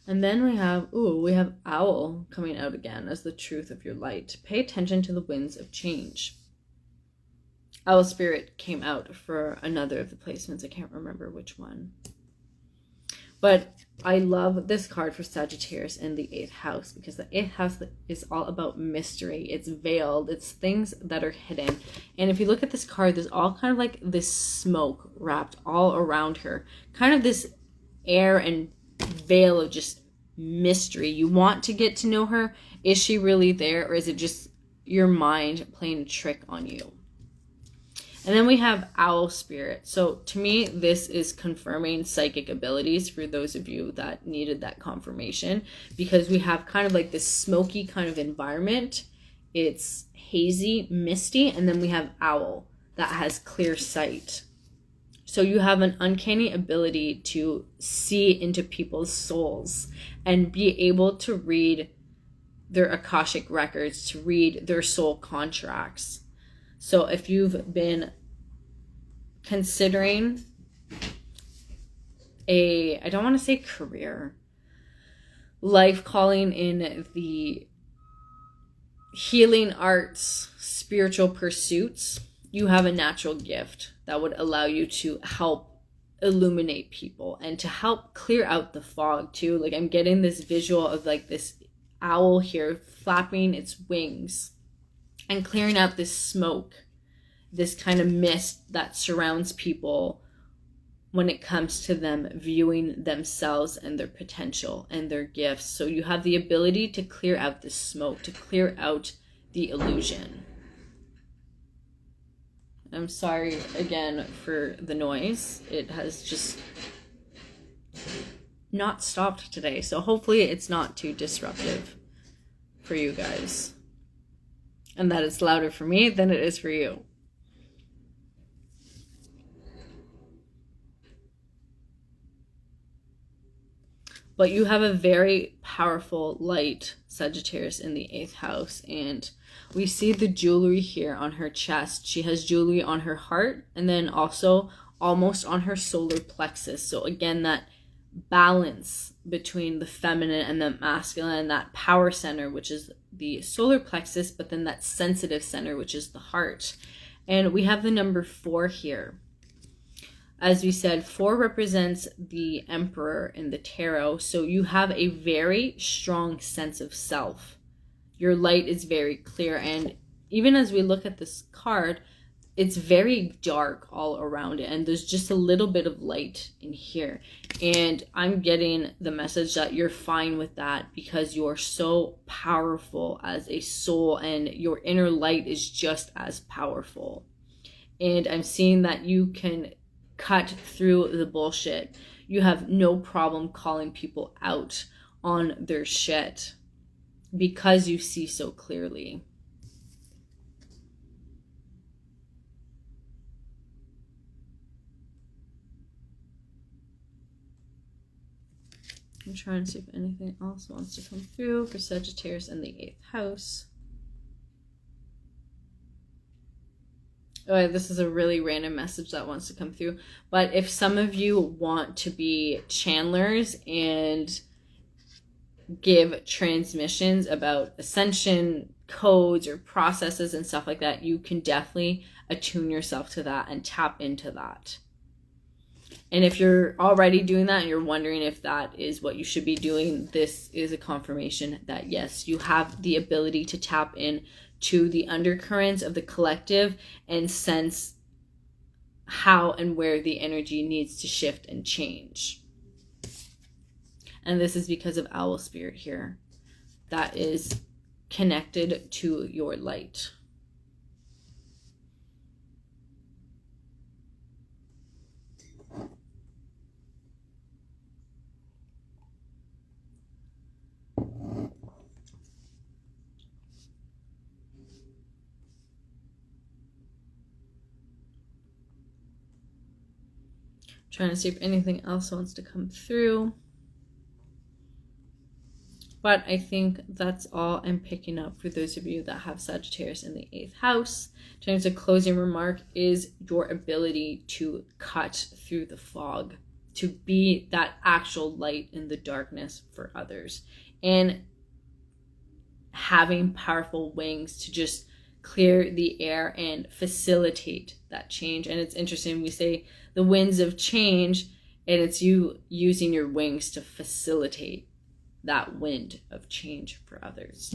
And then we have Owl coming out again as the truth of your light. Pay attention to the winds of change. Owl Spirit came out for another of the placements. I can't remember which one. But I love this card for Sagittarius in the 8th house, because the 8th house is all about mystery. It's veiled. It's things that are hidden. And if you look at this card, there's all kind of like this smoke wrapped all around her. Kind of this air and veil of just mystery. You want to get to know her. Is she really there, or is it just your mind playing a trick on you? And then we have Owl Spirit. So to me, this is confirming psychic abilities for those of you that needed that confirmation, because we have kind of like this smoky kind of environment. It's hazy, misty, and then we have Owl that has clear sight. So you have an uncanny ability to see into people's souls and be able to read their Akashic records, to read their soul contracts. So if you've been considering I don't want to say career, life calling in the healing arts, spiritual pursuits, you have a natural gift that would allow you to help illuminate people and to help clear out the fog too. Like, I'm getting this visual of like this owl here flapping its wings and clearing out this smoke, this kind of mist that surrounds people when it comes to them viewing themselves and their potential and their gifts. So you have the ability to clear out the smoke, to clear out the illusion. I'm sorry again for the noise. It has just not stopped today. So hopefully it's not too disruptive for you guys, and that it's louder for me than it is for you. But you have a very powerful light, Sagittarius, in the 8th house. And we see the jewelry here on her chest. She has jewelry on her heart and then also almost on her solar plexus. So again, that balance between the feminine and the masculine, that power center, which is the solar plexus, but then that sensitive center, which is the heart. And we have the number 4 here. As we said, 4 represents the Emperor in the tarot. So you have a very strong sense of self. Your light is very clear. And even as we look at this card, it's very dark all around it. And there's just a little bit of light in here. And I'm getting the message that you're fine with that because you're so powerful as a soul and your inner light is just as powerful. And I'm seeing that you can cut through the bullshit. You have no problem calling people out on their shit because you see so clearly. I'm trying to see if anything else wants to come through for Sagittarius in the 8th house. Oh, this is a really random message that wants to come through. But if some of you want to be channelers and give transmissions about ascension codes or processes and stuff like that, you can definitely attune yourself to that and tap into that. And if you're already doing that and you're wondering if that is what you should be doing, this is a confirmation that yes, you have the ability to tap in to the undercurrents of the collective and sense how and where the energy needs to shift and change. And this is because of Owl Spirit here. That is connected to your light. Trying to see if anything else wants to come through. But I think that's all I'm picking up for those of you that have Sagittarius in the 8th house. In terms of closing remark is your ability to cut through the fog, to be that actual light in the darkness for others, and having powerful wings to just clear the air and facilitate that change. And it's interesting, we say the winds of change, and it's you using your wings to facilitate that wind of change for others.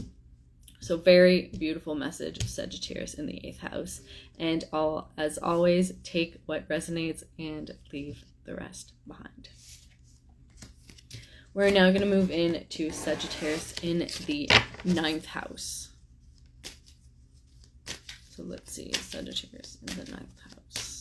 So very beautiful message of Sagittarius in the 8th house. And as always, take what resonates and leave the rest behind. We're now going to move into Sagittarius in the 9th house. So let's see, Sagittarius in the 9th house.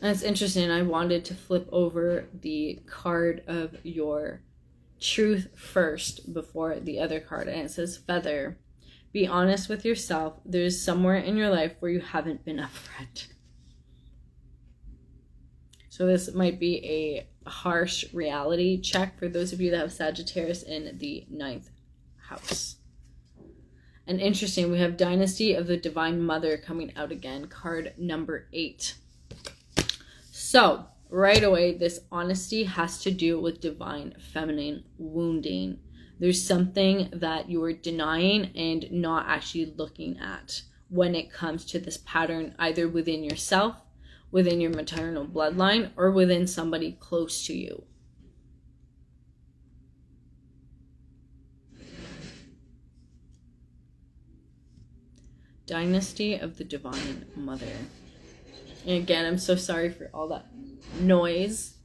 And it's interesting, I wanted to flip over the card of your truth first before the other card, and it says feather. Be honest with yourself. There's somewhere in your life where you haven't been upfront. So this might be a harsh reality check for those of you that have Sagittarius in the 9th house. And interesting, we have Dynasty of the Divine Mother coming out again, card number 8. So right away, this honesty has to do with divine feminine wounding. There's something that you are denying and not actually looking at when it comes to this pattern, either within yourself, within your maternal bloodline, or within somebody close to you. Dynasty of the Divine Mother. And again, I'm so sorry for all that noise.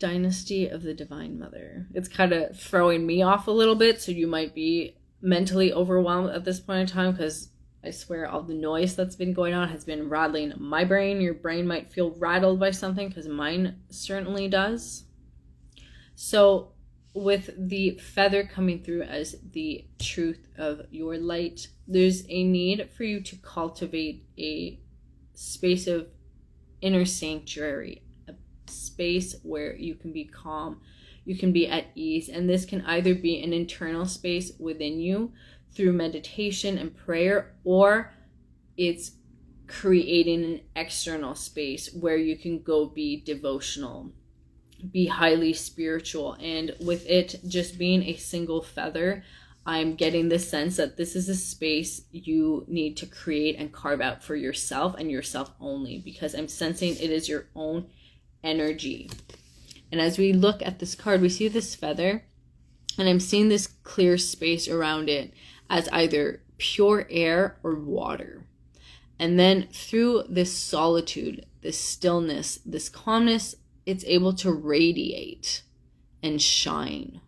Dynasty of the Divine Mother. It's kind of throwing me off a little bit, so you might be mentally overwhelmed at this point in time, because I swear all the noise that's been going on has been rattling my brain. Your brain might feel rattled by something, because mine certainly does. So with the feather coming through as the truth of your light, there's a need for you to cultivate a space of inner sanctuary, a space where you can be calm, you can be at ease. And this can either be an internal space within you through meditation and prayer, or it's creating an external space where you can go be devotional, be highly spiritual. And with it just being a single feather, I'm getting the sense that this is a space you need to create and carve out for yourself and yourself only, because I'm sensing it is your own energy. And as we look at this card, we see this feather, and I'm seeing this clear space around it as either pure air or water. And then through this solitude, this stillness, this calmness, it's able to radiate and shine.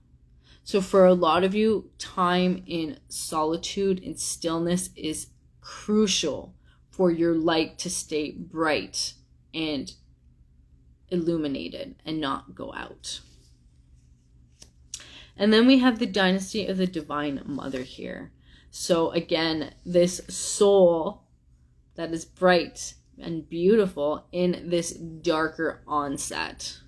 So for a lot of you, time in solitude and stillness is crucial for your light to stay bright and illuminated and not go out. And then we have the dynasty of the Divine Mother here. So again, this soul that is bright and beautiful in this darker onset.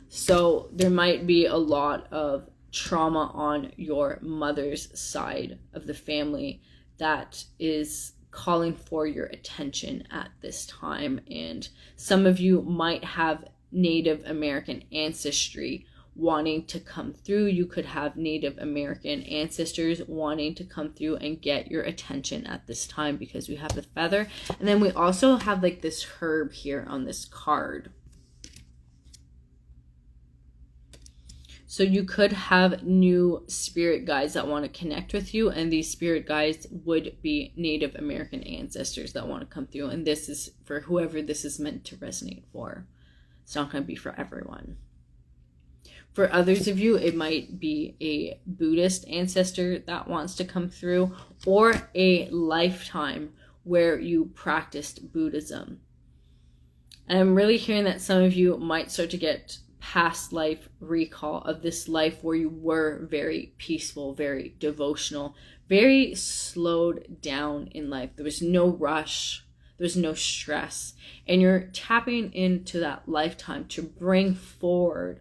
So there might be a lot of trauma on your mother's side of the family that is calling for your attention at this time. And some of you might have Native American ancestry wanting to come through. You could have Native American ancestors wanting to come through and get your attention at this time, because we have the feather. And then we also have like this herb here on this card. So you could have new spirit guides that want to connect with you, and these spirit guides would be Native American ancestors that want to come through. And this is for whoever this is meant to resonate for. It's not going to be for everyone. For others of you, it might be a Buddhist ancestor that wants to come through, or a lifetime where you practiced Buddhism. And I'm really hearing that some of you might start to get past life recall of this life where you were very peaceful, very devotional, very slowed down in life. There was no rush, there was no stress, and you're tapping into that lifetime to bring forward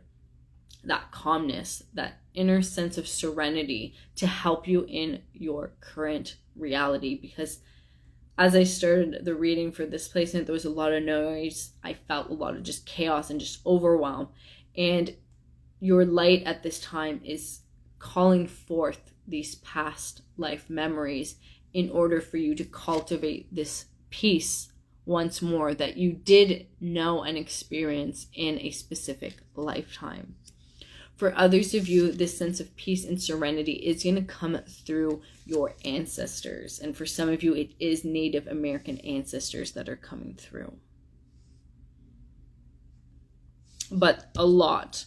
that calmness, that inner sense of serenity to help you in your current reality. Because as I started the reading for this placement, there was a lot of noise. I felt a lot of just chaos and just overwhelm. And your light at this time is calling forth these past life memories in order for you to cultivate this peace once more that you did know and experience in a specific lifetime. For others of you, this sense of peace and serenity is going to come through your ancestors. And for some of you, it is Native American ancestors that are coming through. But a lot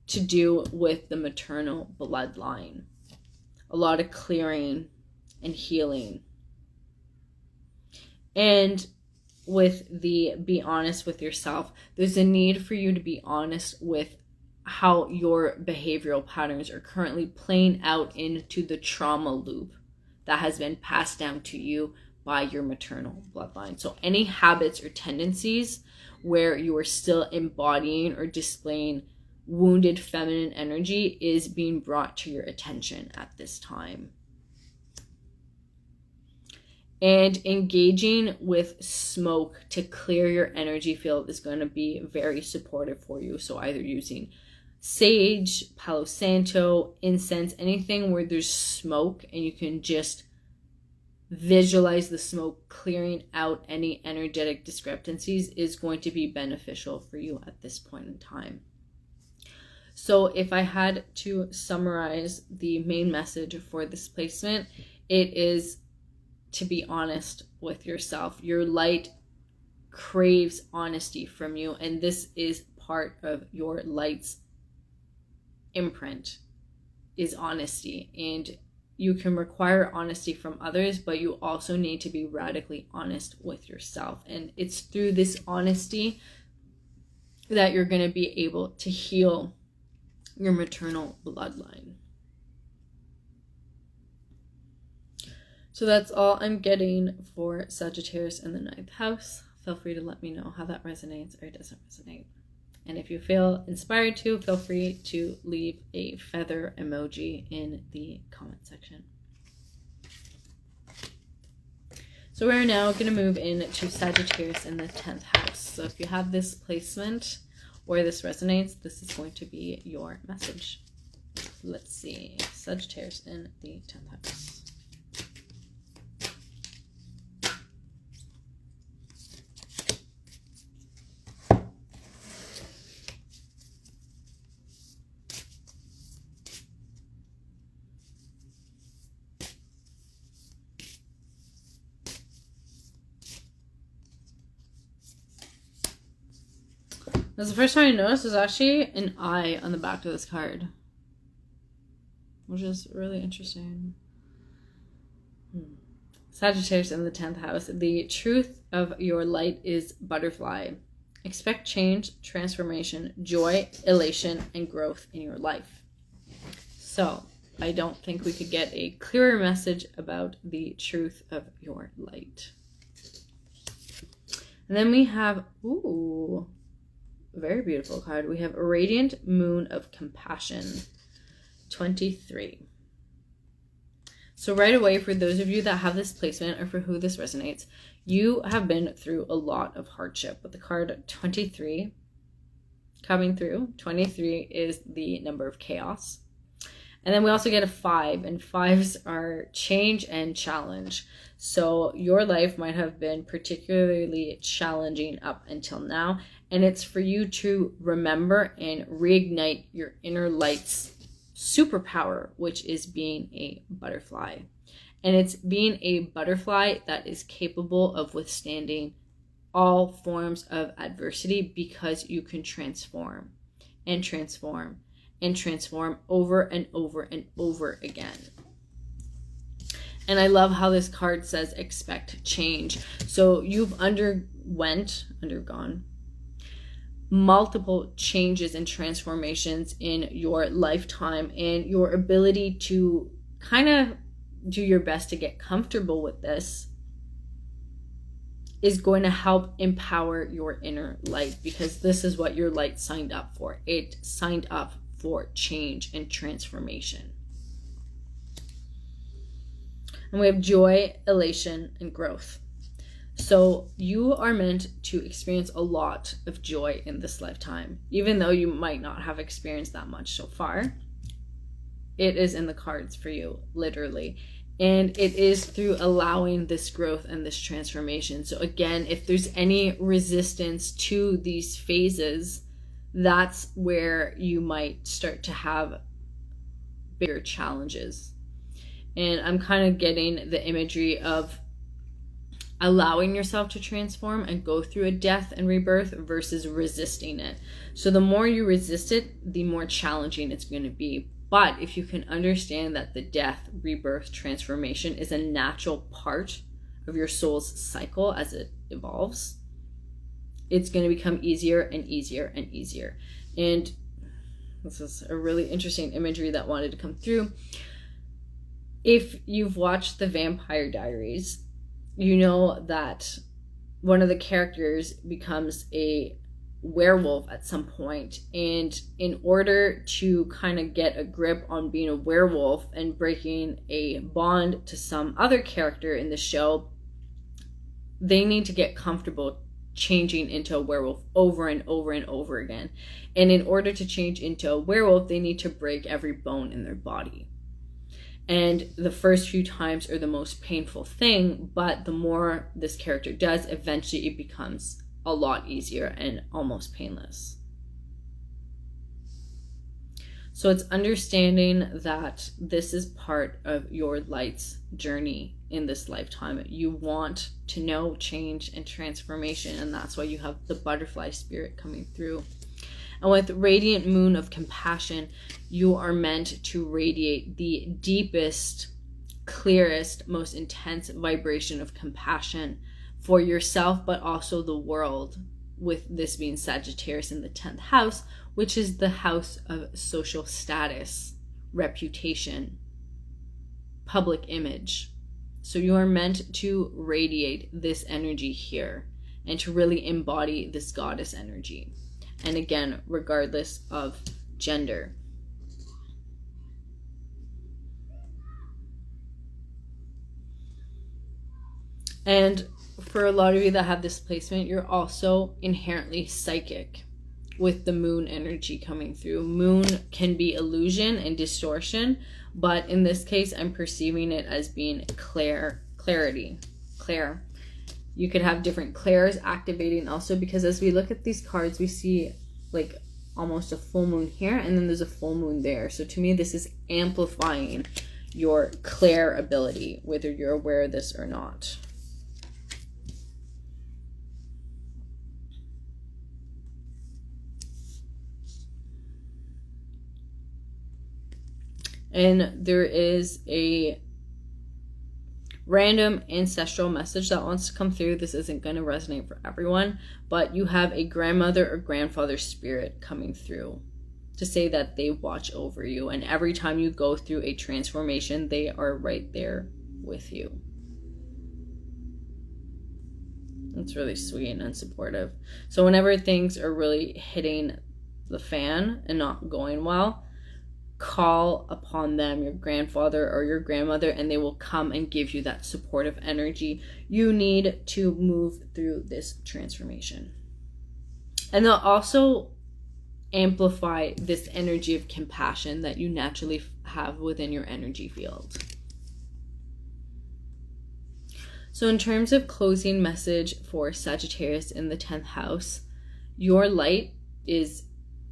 to do with the maternal bloodline. A lot of clearing and healing. And with the be honest with yourself, there's a need for you to be honest with how your behavioral patterns are currently playing out into the trauma loop that has been passed down to you by your maternal bloodline. So any habits or tendencies where you are still embodying or displaying wounded feminine energy is being brought to your attention at this time. And engaging with smoke to clear your energy field is going to be very supportive for you. So either using sage, Palo Santo, incense, anything where there's smoke and you can just visualize the smoke clearing out any energetic discrepancies is going to be beneficial for you at this point in time. So if I had to summarize the main message for this placement, it is to be honest with yourself. Your light craves honesty from you, and this is part of your light's imprint, is honesty. And you can require honesty from others, but you also need to be radically honest with yourself. And it's through this honesty that you're going to be able to heal your maternal bloodline. So that's all I'm getting for Sagittarius in the 9th house. Feel free to let me know how that resonates or doesn't resonate. And if you feel inspired to, feel free to leave a feather emoji in the comment section. So we're now going to move into Sagittarius in the 10th house. So if you have this placement or this resonates, this is going to be your message. Let's see. Sagittarius in the 10th house. That's the first time I noticed there's actually an eye on the back of this card, which is really interesting. Sagittarius in the 10th house. The truth of your light is butterfly. Expect change, transformation, joy, elation, and growth in your life. So, I don't think we could get a clearer message about the truth of your light. And then we have, ooh, a very beautiful card. We have a radiant moon of compassion, 23. So right away, for those of you that have this placement or for who this resonates, you have been through a lot of hardship. With the card 23 coming through, 23 is the number of chaos. And then we also get a 5, and 5s are change and challenge. So your life might have been particularly challenging up until now, and it's for you to remember and reignite your inner light's superpower, which is being a butterfly. And it's being a butterfly that is capable of withstanding all forms of adversity, because you can transform and transform and transform over and over and over again. And I love how this card says expect change. So you've undergone multiple changes and transformations in your lifetime, and your ability to kind of do your best to get comfortable with this is going to help empower your inner light, because this is what your light signed up for. It signed up for change and transformation. And we have joy, elation, and growth. So you are meant to experience a lot of joy in this lifetime, even though you might not have experienced that much so far. It is in the cards for you, literally. And it is through allowing this growth and this transformation. So again, if there's any resistance to these phases, that's where you might start to have bigger challenges. And I'm kind of getting the imagery of allowing yourself to transform and go through a death and rebirth versus resisting it. So the more you resist it, the more challenging it's going to be. But if you can understand that the death, rebirth, transformation is a natural part of your soul's cycle as it evolves, it's going to become easier and easier and easier. And this is a really interesting imagery that wanted to come through. If you've watched The Vampire Diaries, you know that one of the characters becomes a werewolf at some point, and in order to kind of get a grip on being a werewolf and breaking a bond to some other character in the show, they need to get comfortable changing into a werewolf over and over and over again. And in order to change into a werewolf, they need to break every bone in their body. And the first few times are the most painful thing, but the more this character does, eventually it becomes a lot easier and almost painless. So it's understanding that this is part of your light's journey in this lifetime. You want to know change and transformation, and that's why you have the butterfly spirit coming through. And with radiant moon of compassion, you are meant to radiate the deepest, clearest, most intense vibration of compassion for yourself, but also the world, with this being Sagittarius in the 10th house, which is the house of social status, reputation, public image. So you are meant to radiate this energy here and to really embody this goddess energy. And again, regardless of gender. And for a lot of you that have this placement, you're also inherently psychic with the moon energy coming through. Moon can be illusion and distortion, but in this case, I'm perceiving it as being clarity. You could have different clairs activating also, because as we look at these cards, we see like almost a full moon here, and then there's a full moon there. So to me, this is amplifying your clair ability, whether you're aware of this or not. And there is a random ancestral message that wants to come through. This isn't going to resonate for everyone, but you have a grandmother or grandfather spirit coming through to say that they watch over you. And every time you go through a transformation, they are right there with you. It's really sweet and supportive. So whenever things are really hitting the fan and not going well, call upon them, your grandfather or your grandmother, and they will come and give you that supportive energy you need to move through this transformation. And they'll also amplify this energy of compassion that you naturally have within your energy field. So in terms of closing message for Sagittarius in the 10th house, your light is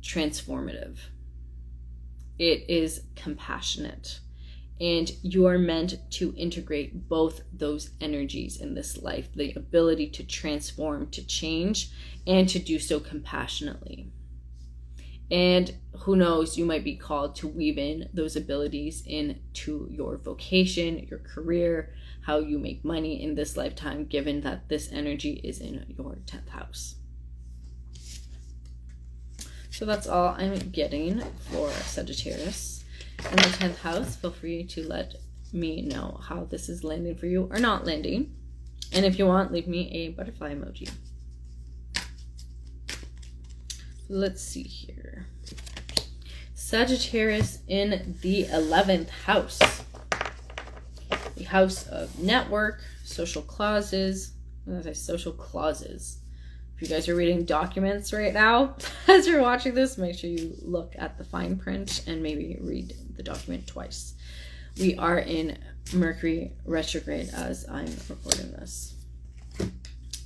transformative. It is compassionate. And you are meant to integrate both those energies in this life, the ability to transform, to change, and to do so compassionately. And who knows, you might be called to weave in those abilities into your vocation, your career, how you make money in this lifetime, given that this energy is in your 10th house. So that's all I'm getting for Sagittarius in the 10th house. Feel free to let me know how this is landing for you or not landing. And if you want, leave me a butterfly emoji. Let's see here. Sagittarius in the 11th house. The house of network, social clauses. What did I say? Social clauses. If you guys are reading documents right now, as you're watching this, make sure you look at the fine print and maybe read the document twice. We are in Mercury retrograde as I'm recording this.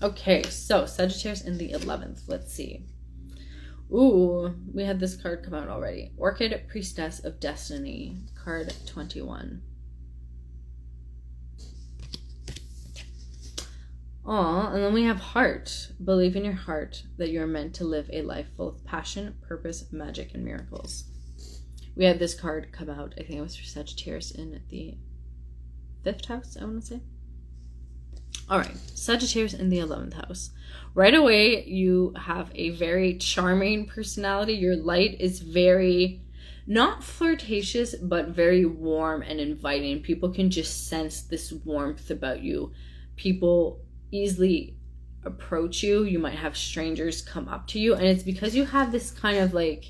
Okay, so Sagittarius in the 11th. Let's see. Ooh, we had this card come out already. Orchid Priestess of Destiny, card 21. Aw, and then we have Heart. Believe in your heart that you are meant to live a life full of passion, purpose, magic, and miracles. We had this card come out, I think it was for Sagittarius in the 5th house, I want to say. Alright, Sagittarius in the 11th house. Right away, you have a very charming personality. Your light is very, not flirtatious, but very warm and inviting. People can just sense this warmth about you. People easily approach you. You might have strangers come up to you, and it's because you have this kind of like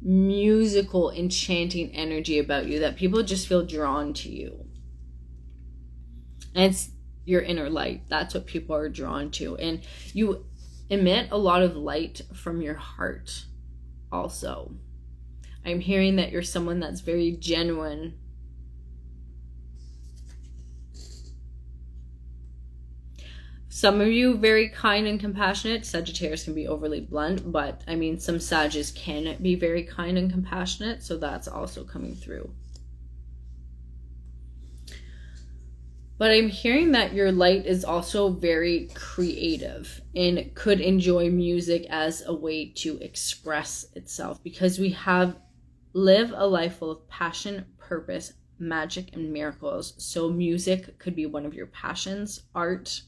musical, enchanting energy about you that people just feel drawn to you. And it's your inner light. That's what people are drawn to. And you emit a lot of light from your heart also. I'm hearing that you're someone that's very genuine. Some of you very kind and compassionate. Sagittarius can be overly blunt, but I mean, some Sages can be very kind and compassionate, so that's also coming through. But I'm hearing that your light is also very creative and could enjoy music as a way to express itself, because we have live a life full of passion, purpose, magic, and miracles. So music could be one of your passions, art,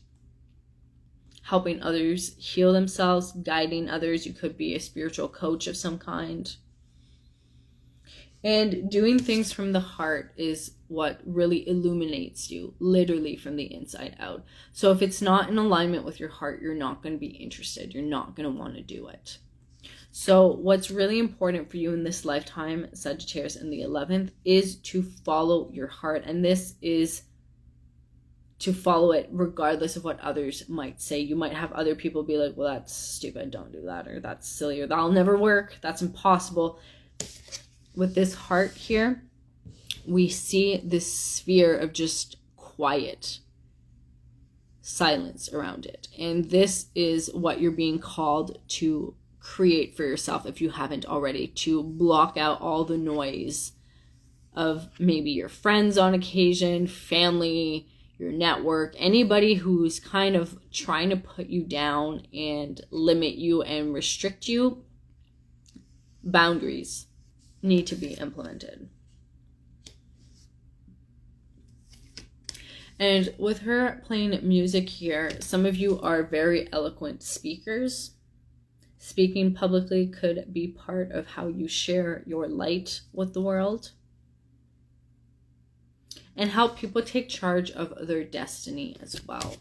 helping others heal themselves, guiding others. You could be a spiritual coach of some kind. And doing things from the heart is what really illuminates you, literally from the inside out. So if it's not in alignment with your heart, you're not going to be interested. You're not going to want to do it. So what's really important for you in this lifetime, Sagittarius in the 11th, is to follow your heart. And this is to follow it regardless of what others might say. You might have other people be like, well, that's stupid, don't do that, or that's silly, or that'll never work, that's impossible. With this heart here, we see this sphere of just quiet silence around it. And this is what you're being called to create for yourself, if you haven't already, to block out all the noise of maybe your friends on occasion, family, your network, anybody who's kind of trying to put you down and limit you and restrict you. Boundaries. need to be implemented. And with her playing music here, some of you are very eloquent speakers. Speaking publicly could be part of how you share your light with the world and help people take charge of their destiny as well.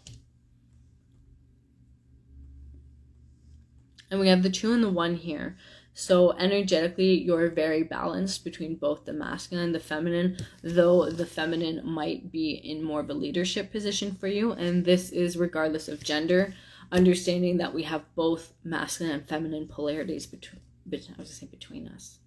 And we have the 2 and the 1 here. So energetically, you're very balanced between both the masculine and the feminine, though the feminine might be in more of a leadership position for you. And this is regardless of gender, understanding that we have both masculine and feminine polarities between us,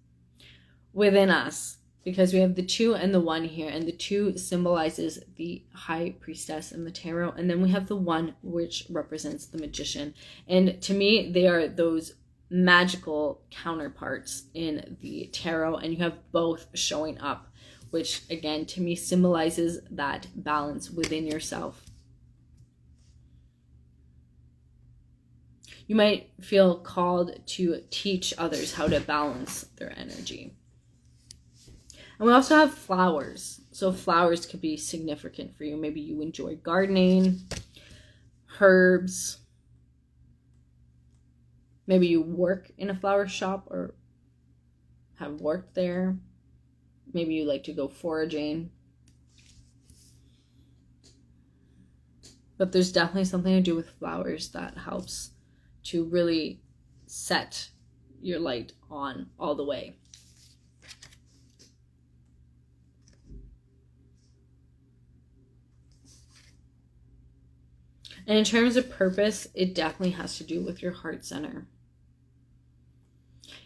within us, because we have the 2 and the 1 here, and the 2 symbolizes the high priestess in the tarot, and then we have the 1, which represents the magician. And to me, they are those magical counterparts in the tarot, and you have both showing up, which again to me symbolizes that balance within yourself. You might feel called to teach others how to balance their energy. And we also have flowers. So flowers could be significant for you. Maybe you enjoy gardening, herbs. Maybe you work in a flower shop or have worked there. Maybe you like to go foraging. But there's definitely something to do with flowers that helps to really set your light on all the way. And in terms of purpose, it definitely has to do with your heart center.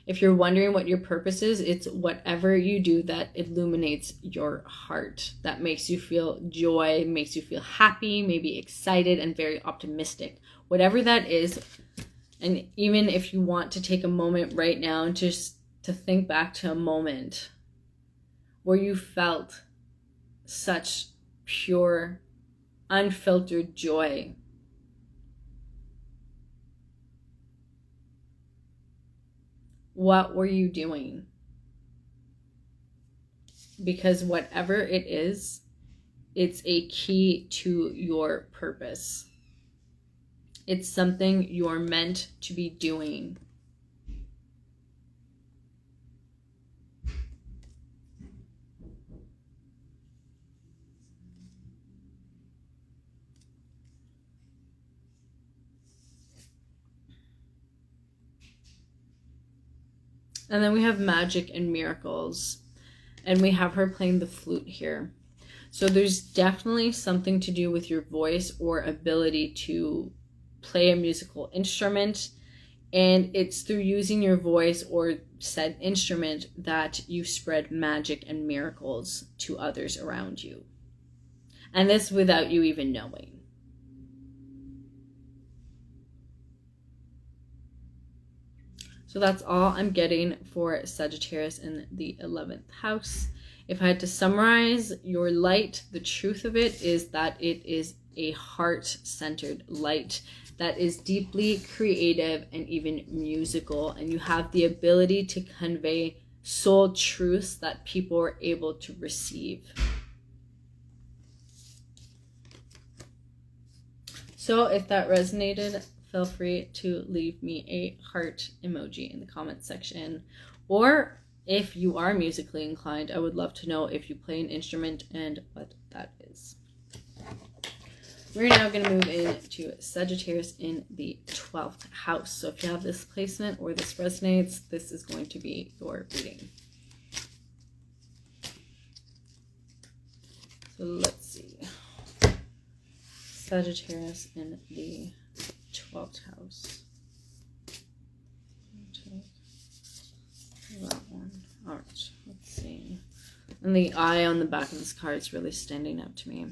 If you're wondering what your purpose is, it's whatever you do that illuminates your heart, that makes you feel joy, makes you feel happy, maybe excited and very optimistic. Whatever that is, and even if you want to take a moment right now and just to think back to a moment where you felt such pure, unfiltered joy. What were you doing? Because whatever it is, it's a key to your purpose. It's something you're meant to be doing. And then we have magic and miracles. And we have her playing the flute here. So there's definitely something to do with your voice or ability to play a musical instrument. And it's through using your voice or said instrument that you spread magic and miracles to others around you. And this without you even knowing. So that's all I'm getting for Sagittarius in the 11th house. If I had to summarize your light, the truth of it is that it is a heart-centered light that is deeply creative and even musical. And you have the ability to convey soul truths that people are able to receive. So if that resonated, feel free to leave me a heart emoji in the comment section. Or if you are musically inclined, I would love to know if you play an instrument and what that is. We're now going to move into Sagittarius in the 12th house. So if you have this placement or this resonates, this is going to be your reading. So let's see. Sagittarius in the 12th house. That one. All right, let's see. And the eye on the back of this card is really standing out to me.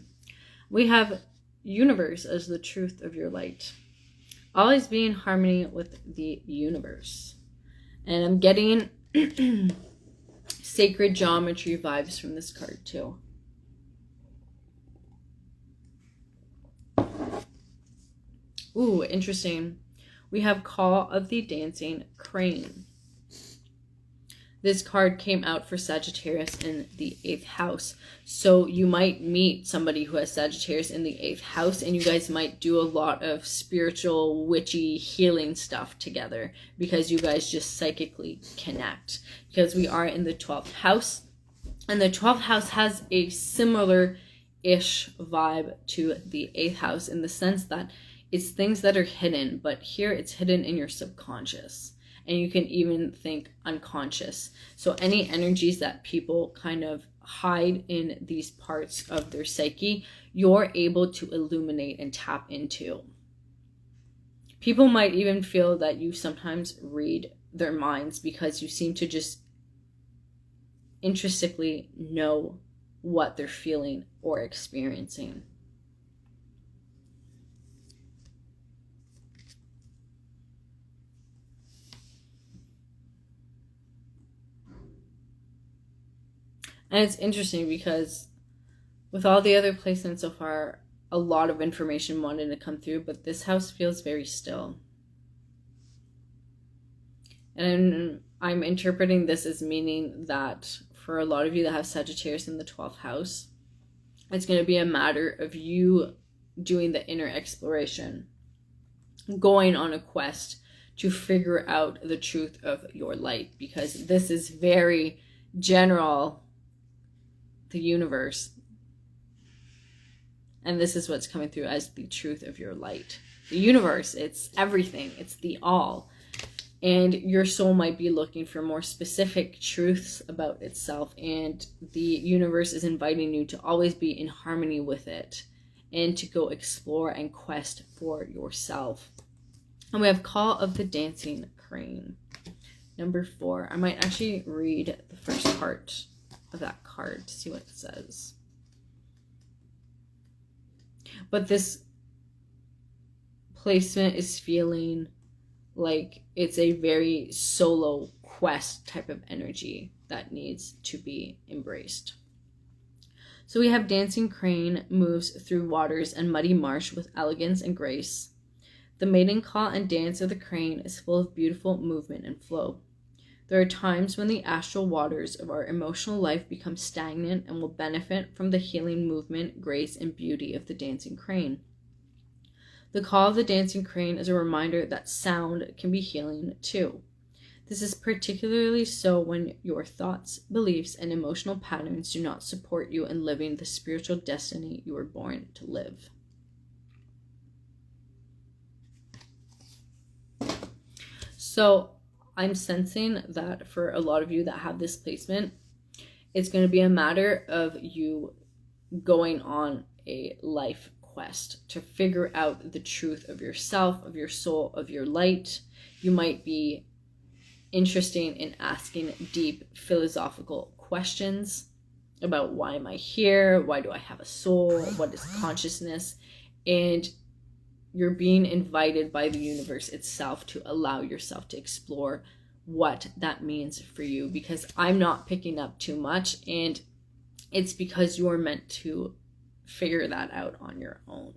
We have universe as the truth of your light. Always be in harmony with the universe. And I'm getting sacred geometry vibes from this card too. Ooh, interesting. We have Call of the Dancing Crane. This card came out for Sagittarius in the 8th house. So you might meet somebody who has Sagittarius in the 8th house, and you guys might do a lot of spiritual, witchy, healing stuff together because you guys just psychically connect. Because we are in the 12th house, and the 12th house has a similar-ish vibe to the 8th house in the sense that it's things that are hidden, but here it's hidden in your subconscious. And you can even think unconscious. So any energies that people kind of hide in these parts of their psyche, you're able to illuminate and tap into. People might even feel that you sometimes read their minds because you seem to just intrinsically know what they're feeling or experiencing. And it's interesting because with all the other placements so far, a lot of information wanted to come through, but this house feels very still. And I'm interpreting this as meaning that for a lot of you that have Sagittarius in the 12th house, it's going to be a matter of you doing the inner exploration, going on a quest to figure out the truth of your light, because this is very general, the universe, and this is what's coming through as the truth of your light. The universe, it's everything, it's the all, and your soul might be looking for more specific truths about itself, and the universe is inviting you to always be in harmony with it and to go explore and quest for yourself. And we have Call of the Dancing Crane, number 4. I might actually read the first part of that card to see what it says. But this placement is feeling like it's a very solo quest type of energy that needs to be embraced. So we have Dancing Crane moves through waters and muddy marsh with elegance and grace. The maiden call and dance of the crane is full of beautiful movement and flow. There are times when the astral waters of our emotional life become stagnant and will benefit from the healing movement, grace, and beauty of the dancing crane. The call of the dancing crane is a reminder that sound can be healing too. This is particularly so when your thoughts, beliefs, and emotional patterns do not support you in living the spiritual destiny you were born to live. So I'm sensing that for a lot of you that have this placement, it's going to be a matter of you going on a life quest to figure out the truth of yourself, of your soul, of your light. You might be interested in asking deep philosophical questions about why am I here? Why do I have a soul? What is consciousness? And you're being invited by the universe itself to allow yourself to explore what that means for you, because I'm not picking up too much, and it's because you're meant to figure that out on your own.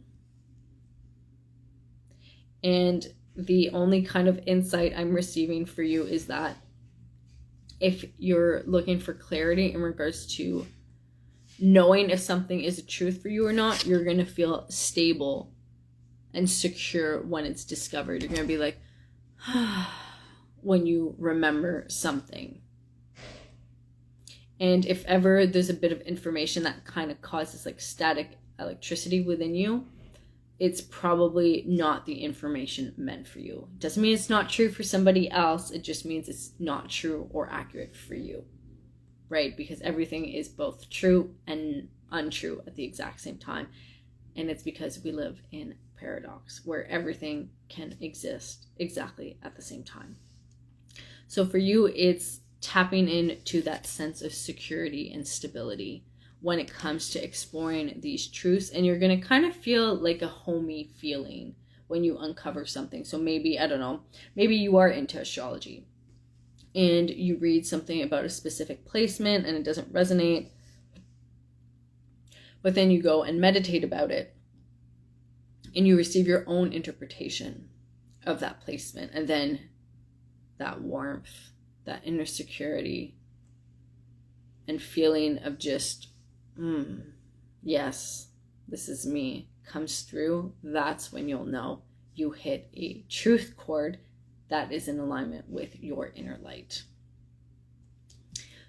And the only kind of insight I'm receiving for you is that if you're looking for clarity in regards to knowing if something is a truth for you or not, you're going to feel stable and secure when it's discovered. You're going to be like, when you remember something. And if ever there's a bit of information that kind of causes like static electricity within you, it's probably not the information meant for you. It doesn't mean it's not true for somebody else. It just means it's not true or accurate for you, right? Because everything is both true and untrue at the exact same time. And it's because we live in paradox where everything can exist exactly at the same time. So for you, it's tapping into that sense of security and stability when it comes to exploring these truths, and you're going to kind of feel like a homey feeling when you uncover something. So maybe, I don't know, maybe you are into astrology and you read something about a specific placement and it doesn't resonate, but then you go and meditate about it and you receive your own interpretation of that placement, and then that warmth that inner security and feeling of just, yes, this is me, comes through, that's when you'll know you hit a truth chord that is in alignment with your inner light.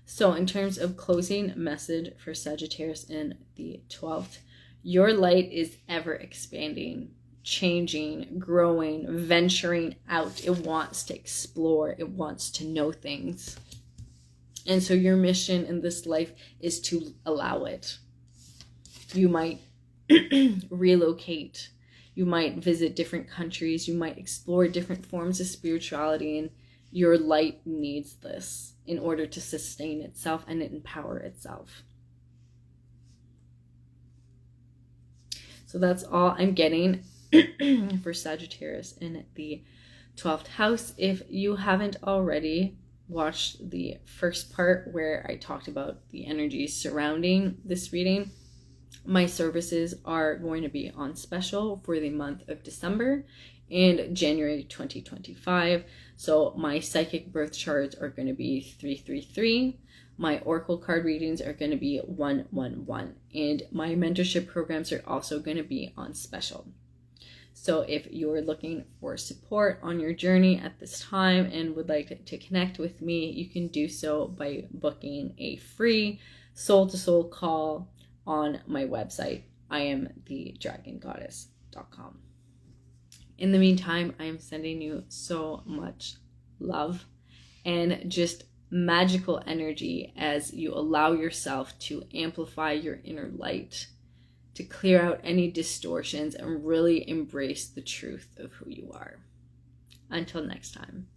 So in terms of closing message for Sagittarius in the 12th, your light is ever expanding, changing, growing, venturing out. It wants to explore. It wants to know things. And so your mission in this life is to allow it. You might relocate. You might visit different countries. You might explore different forms of spirituality. And your light needs this in order to sustain itself and empower itself. So that's all I'm getting for Sagittarius in the 12th house. If you haven't already watched the first part where I talked about the energies surrounding this reading, my services are going to be on special for the month of December and January 2025. So my psychic birth charts are going to be 333. My oracle card readings are going to be 111. And my mentorship programs are also going to be on special. So if you're looking for support on your journey at this time and would like to connect with me, you can do so by booking a free soul-to-soul call on my website, IamTheDragonGoddess.com. In the meantime, I am sending you so much love and just magical energy as you allow yourself to amplify your inner light, to clear out any distortions and really embrace the truth of who you are. Until next time.